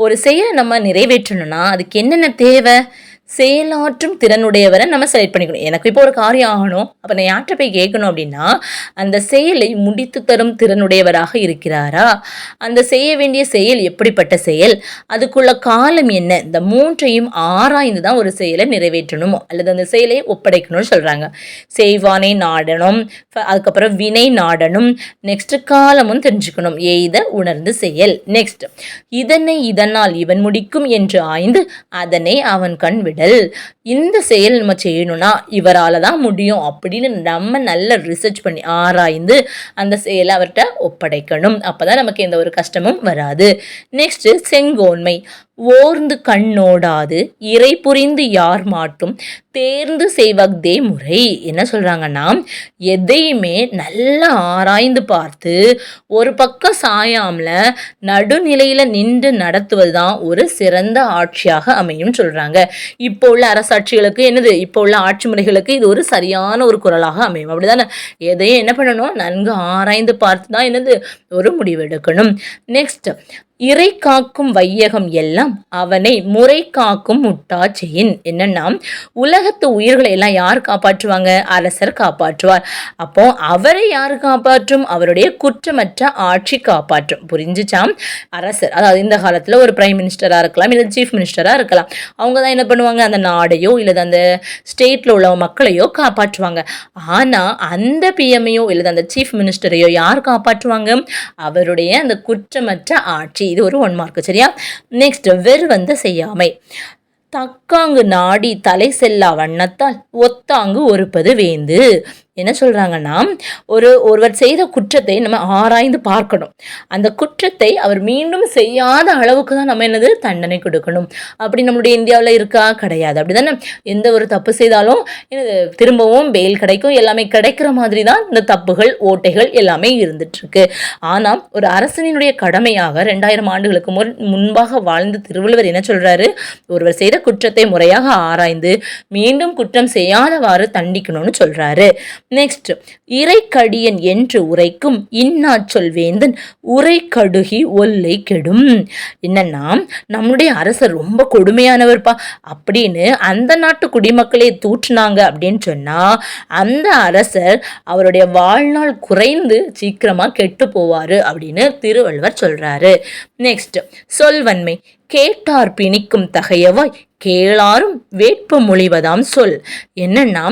ஒரு செயலை நம்ம நிறைவேற்றணும்னா அதுக்கு என்னென்ன தேவை? செயலாற்றும் திறனுடையவரை நம்ம செலக்ட் பண்ணிக்கணும். எனக்கு இப்போ ஒரு காரியம் ஆகணும், அப்போ நான் யார்கிட்ட போய் கேட்கணும் அப்படின்னா, அந்த செயலை முடித்து தரும் திறனுடையவராக இருக்கிறாரா, அந்த செய்ய வேண்டிய செயல் எப்படிப்பட்ட செயல், அதுக்குள்ள காலம் என்ன, இந்த மூன்றையும் ஆராய்ந்து தான் ஒரு செயலை நிறைவேற்றணுமோ அல்லது அந்த செயலை ஒப்படைக்கணும்னு சொல்றாங்க. செய்வானை நாடணும், அதுக்கப்புறம் வினை நாடணும், நெக்ஸ்ட் காலமும் தெரிஞ்சுக்கணும், எய்த உணர்ந்து செயல், நெக்ஸ்ட் இதனால் இவன் முடிக்கும் என்று ஆய்ந்து அதனை அவன் கண் விடல். இந்த செயல் நம்ம செய்யணும்னா இவரால தான் முடியும் அப்படின்னு நம்ம நல்ல ரிசர்ச் பண்ணி ஆராய்ந்து அந்த செயலை அவர்கிட்ட ஒப்படைக்கணும். அப்பதான் நமக்கு எந்த ஒரு கஷ்டமும் வராது. நெக்ஸ்ட் செங்கோன்மை, ஓர்ந்து கண்ணோடாது இறை புரிந்து யார் மாட்டும் தேர்ந்து செய்வதே முறை. என்ன சொல்றாங்கன்னா, எதையுமே நல்லா ஆராய்ந்து பார்த்து ஒரு பக்கம் சாயாமல நடுநிலையில நின்று நடத்துவது தான் ஒரு சிறந்த ஆட்சியாக அமையும் சொல்றாங்க. இப்போ உள்ள அரசாட்சிகளுக்கு என்னது, இப்போ உள்ள ஆட்சி முறைகளுக்கு இது ஒரு சரியான ஒரு குரலாக அமையும். அப்படிதானே, எதையும் என்ன பண்ணணும், நன்கு ஆராய்ந்து பார்த்து தான் என்னது ஒரு முடிவெடுக்கணும். நெக்ஸ்ட் இறை காக்கும் வையகம் எல்லாம் அவனை முறை காக்கும் முட்டாச்செயின். என்னன்னா, உலகத்து உயிர்களை எல்லாம் யார் காப்பாற்றுவாங்க, அரசர் காப்பாற்றுவார். அப்போ அவரை யார் காப்பாற்றும், அவருடைய குற்றமற்ற ஆட்சி காப்பாற்றும். புரிஞ்சுச்சாம்? அரசர், அதாவது இந்த காலத்துல ஒரு பிரைம் மினிஸ்டரா இருக்கலாம், இல்லை சீஃப் மினிஸ்டரா இருக்கலாம். அவங்க தான் என்ன பண்ணுவாங்க, அந்த நாடையோ இல்லை அந்த ஸ்டேட்ல உள்ள மக்களையோ காப்பாற்றுவாங்க. ஆனா அந்த பிஎம்ஐயோ இல்லை அந்த சீஃப் மினிஸ்டரையோ யார் காப்பாற்றுவாங்க, அவருடைய அந்த குற்றமற்ற ஆட்சி. இது ஒரு 1 மார்க். சரியா? நெக்ஸ்ட் வெறுவந்த செய்யாமை, தக்காங்கு நாடி தலை செல்லா வண்ணத்தால் ஒத்தாங்கு ஒருப்பது வேந்து. என்ன சொல்றாங்கன்னா, ஒருவர் செய்த குற்றத்தை நம்ம ஆராய்ந்து பார்க்கணும். அந்த குற்றத்தை அவர் மீண்டும் செய்யாத அளவுக்கு தான் நம்ம என்னது தண்டனை கொடுக்கணும். அப்படி நம்மளுடைய இந்தியாவில் இருக்கா? கிடையாது. அப்படிதானே, எந்த ஒரு தப்பு செய்தாலும் திரும்பவும் பெயில் கிடைக்கும், எல்லாமே கிடைக்கிற மாதிரி தான் இந்த தப்புகள் ஓட்டைகள் எல்லாமே இருந்துட்டு இருக்கு. ஆனால் ஒரு அரசனினுடைய கடமையாக 2000 ஆண்டுகளுக்கு முன்பாக வாழ்ந்த திருவள்ளுவர் என்ன சொல்றாரு, ஒருவர் செய்த குற்றத்தை முறையாக ஆராய்ந்து மீண்டும் குற்றம் செய்யாதவாறு தண்டிக்கணும்னு சொல்றாரு. நெக்ஸ்ட் இறை கடியன் என்று உரைக்கும் இன்னா சொல்வேந்தன் உரை கடுகி ஒல்லை கெடும். என்னன்னா, நம்முடைய அரசர் ரொம்ப கொடுமையானவர்ப்பா அப்படின்னு அந்த நாட்டு குடிமக்களே தூற்றுனாங்க அப்படின்னு சொன்னா அந்த அரசர் அவருடைய வாழ்நாள் குறைந்து சீக்கிரமா கெட்டு போவாரு அப்படின்னு திருவள்ளுவர் சொல்றாரு. நெக்ஸ்ட் சொல்வன்மை, கேட்டார் பிணிக்கும் தகையவாய் கேளாரும் வேட்பு மொழிவதாம் சொல். என்னன்னா,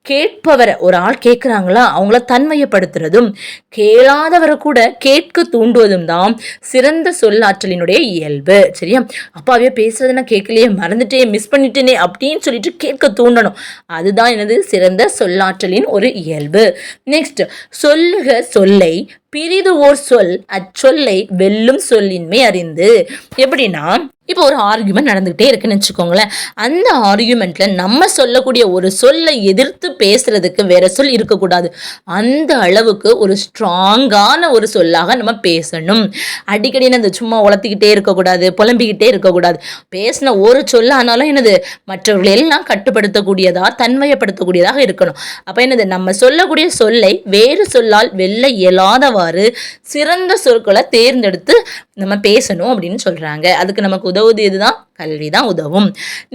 கேட்பவரை, ஒரு ஆள் கேட்குறாங்களா அவங்கள தன்மையப்படுத்துறதும் கேளாதவரை கூட கேட்க தூண்டுவதும் தான் சிறந்த சொல்லாற்றலினுடைய இயல்பு. சரியா? அப்பாவே பேசுறது நான் கேட்கலையே, மறந்துட்டே, மிஸ் பண்ணிட்டேனே அப்படின்னு சொல்லிட்டு கேட்க தூண்டணும். அதுதான் என்னது சிறந்த சொல்லாற்றலின் ஒரு இயல்பு. நெக்ஸ்ட் சொல்லுக சொல்லை பிரிது ஓர் சொல் அச்சொல்லை வெல்லும் சொல்லின்மை அறிந்து. எப்படின்னா, இப்போ ஒரு ஆர்குமெண்ட் நடந்துகிட்டே இருக்குன்னு வச்சுக்கோங்களேன். அந்த ஆர்குமெண்ட்ல நம்ம சொல்லக்கூடிய ஒரு சொல்லை எதிர்த்து பேசுறதுக்கு வேற சொல் இருக்கக்கூடாது. அந்த அளவுக்கு ஒரு ஸ்ட்ராங்கான ஒரு சொல்லாக நம்ம பேசணும். அடிக்கடி என்னது சும்மா உளத்திக்கிட்டே இருக்கக்கூடாது, புலம்பிக்கிட்டே இருக்கக்கூடாது. பேசின ஒரு சொல்லானாலும் என்னது மற்றவர்கள் எல்லாம் கட்டுப்படுத்தக்கூடியதா, தன்மையப்படுத்தக்கூடியதாக இருக்கணும். அப்ப என்னது, நம்ம சொல்லக்கூடிய சொல்லை வேறு சொல்லால் வெல்ல இயலாதவாறு சிறந்த சொற்களை தேர்ந்தெடுத்து நம்ம பேசணும் அப்படின்னு சொல்றாங்க. அதுக்கு நமக்கு உதவுது இதுதான் கல்விதான் உதவும்.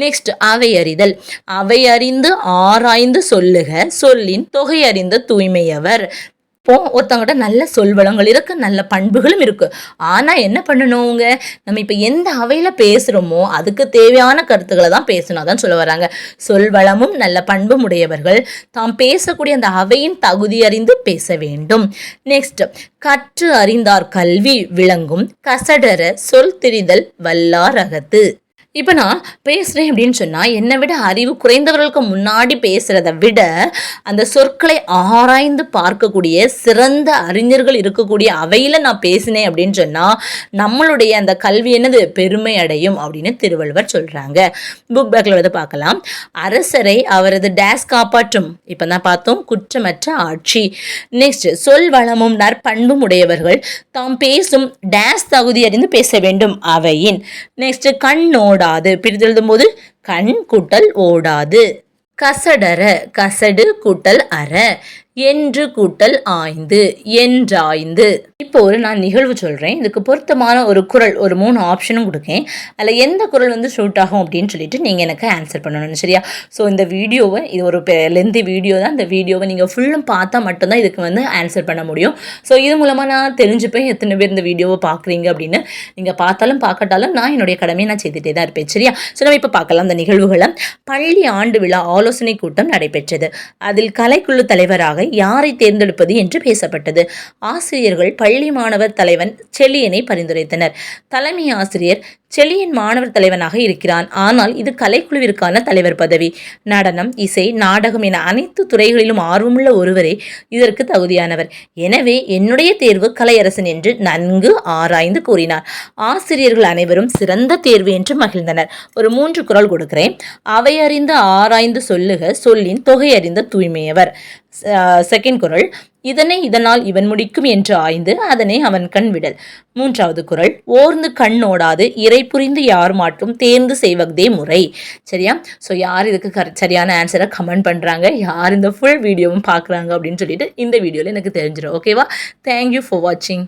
நெக்ஸ்ட் அவை அறிதல், அவை அறிந்து ஆராய்ந்து சொல்லுக சொல்லின் தொகை அறிந்த தூய்மையவர். இப்போ ஒருத்தவங்கிட்ட நல்ல சொல்வளங்கள் இருக்கு, நல்ல பண்புகளும் இருக்கு. ஆனா என்ன பண்ணணுங்க, நம்ம இப்ப எந்த அவையில பேசுறோமோ அதுக்கு தேவையான கருத்துக்களை தான் பேசணும். அதான் சொல்ல வராங்க, சொல்வளமும் நல்ல பண்பும் உடையவர்கள் தாம் பேசக்கூடிய அந்த அவையின் தகுதி அறிந்து பேச வேண்டும். நெக்ஸ்ட் கற்று அறிந்தார் கல்வி விளங்கும் கசடர சொல் திரிதல் வல்லார் அகத்து. இப்போ நான் பேசுகிறேன் அப்படின்னு சொன்னால் என்னை விட அறிவு குறைந்தவர்களுக்கு முன்னாடி பேசுகிறத விட அந்த சொற்களை ஆராய்ந்து பார்க்கக்கூடிய சிறந்த அறிஞர்கள் இருக்கக்கூடிய அவையில் நான் பேசினேன் அப்படின்னு சொன்னால் நம்மளுடைய அந்த கல்வி என்னது பெருமை அடையும் அப்படின்னு திருவள்ளுவர் சொல்கிறாங்க. புக் பேக்கில் வந்து பார்க்கலாம். அரசரை அவரது டேஸ் காப்பாற்றும், இப்போ தான் பார்த்தோம், குற்றமற்ற ஆட்சி. நெக்ஸ்ட் சொல் வளமும் நற்பண்பும் உடையவர்கள் தாம் பேசும் டேஸ் தகுதி அறிந்து பேச வேண்டும் அவையின். நெக்ஸ்ட் கண்ணோட பிரித்தெழுதும் போது கண் கூட்டல் ஓடாது. கசடர, கசடு கூட்டல் அற. என்று கூட்டல் ஆய்ந்து, என்றாய்ந்து. இப்போ நான் நிகழ்வு சொல்கிறேன். இதுக்கு பொருத்தமான ஒரு குறள், ஒரு 3 ஆப்ஷனும் கொடுக்கேன். அதில் எந்த குறள் வந்து சூட் ஆகும் அப்படின்னு சொல்லிட்டு நீங்கள் எனக்கு ஆன்சர் பண்ணணும், சரியா? ஸோ இந்த வீடியோவை, இது ஒரு லென்த்தி வீடியோ தான். இந்த வீடியோவை நீங்கள் ஃபுல்லும் பார்த்தா மட்டும்தான் இதுக்கு வந்து ஆன்சர் பண்ண முடியும். ஸோ இது மூலமாக நான் தெரிஞ்சுப்பேன் எத்தனை பேர் இந்த வீடியோவை பார்க்குறீங்க அப்படின்னு. நீங்கள் பார்த்தாலும் பார்க்கட்டாலும் நான் என்னுடைய கடமையை நான் செய்துகிட்டே தான் இருப்பேன், சரியா? ஸோ நம்ம இப்போ பார்க்கலாம் அந்த நிகழ்வுகளை. பள்ளி ஆண்டு விழா ஆலோசனை கூட்டம் நடைபெற்றது. அதில் கலைக்குழு தலைவராக யாரை தேர்ந்தெடுப்பது என்று பேசப்பட்டது. ஆசிரியர்கள் பள்ளி மாணவர் தலைவன் செழியனை பரிந்துரைத்தனர். தலைமை ஆசிரியர் செழியன் மாணவர் தலைவனாக இருக்கிறான். ஆனால் இது கலைக்குழுவிற்கான தலைவர் பதவி. நடனம், இசை, நாடகம் என அனைத்து துறைகளிலும் ஆர்வமுள்ள ஒருவரே இதற்கு தகுதியானவர். எனவே என்னுடைய தேர்வு கலையரசன் என்று நன்கு ஆராய்ந்து கூறினார். ஆசிரியர்கள் அனைவரும் சிறந்த தேர்வு என்று மகிழ்ந்தனர். ஒரு 3 குறள் கொடுக்கிறேன். அவை அறிந்த ஆராய்ந்து சொல்லுக, சொல்லின் தொகை அறிந்த தூய்மையவர். செகண்ட் குறள், இதனை இதனால் இவன் முடிக்கும் என்று ஆய்ந்து அதனை அவன் கண் விடல். 3வது குறள், ஓர்ந்து கண்ணோடாது இறை புரிந்து யார் மாட்டும் தேர்ந்து செய்வதே முறை. சரியா? ஸோ யார் இதுக்கு சரியான ஆன்சரை கமெண்ட் பண்ணுறாங்க, யார் இந்த ஃபுல் வீடியோவும் பார்க்குறாங்க அப்படின்னு சொல்லிட்டு இந்த வீடியோவில் எனக்கு தெரிஞ்சிடும். ஓகேவா? தேங்க்யூ ஃபார் வாட்சிங்.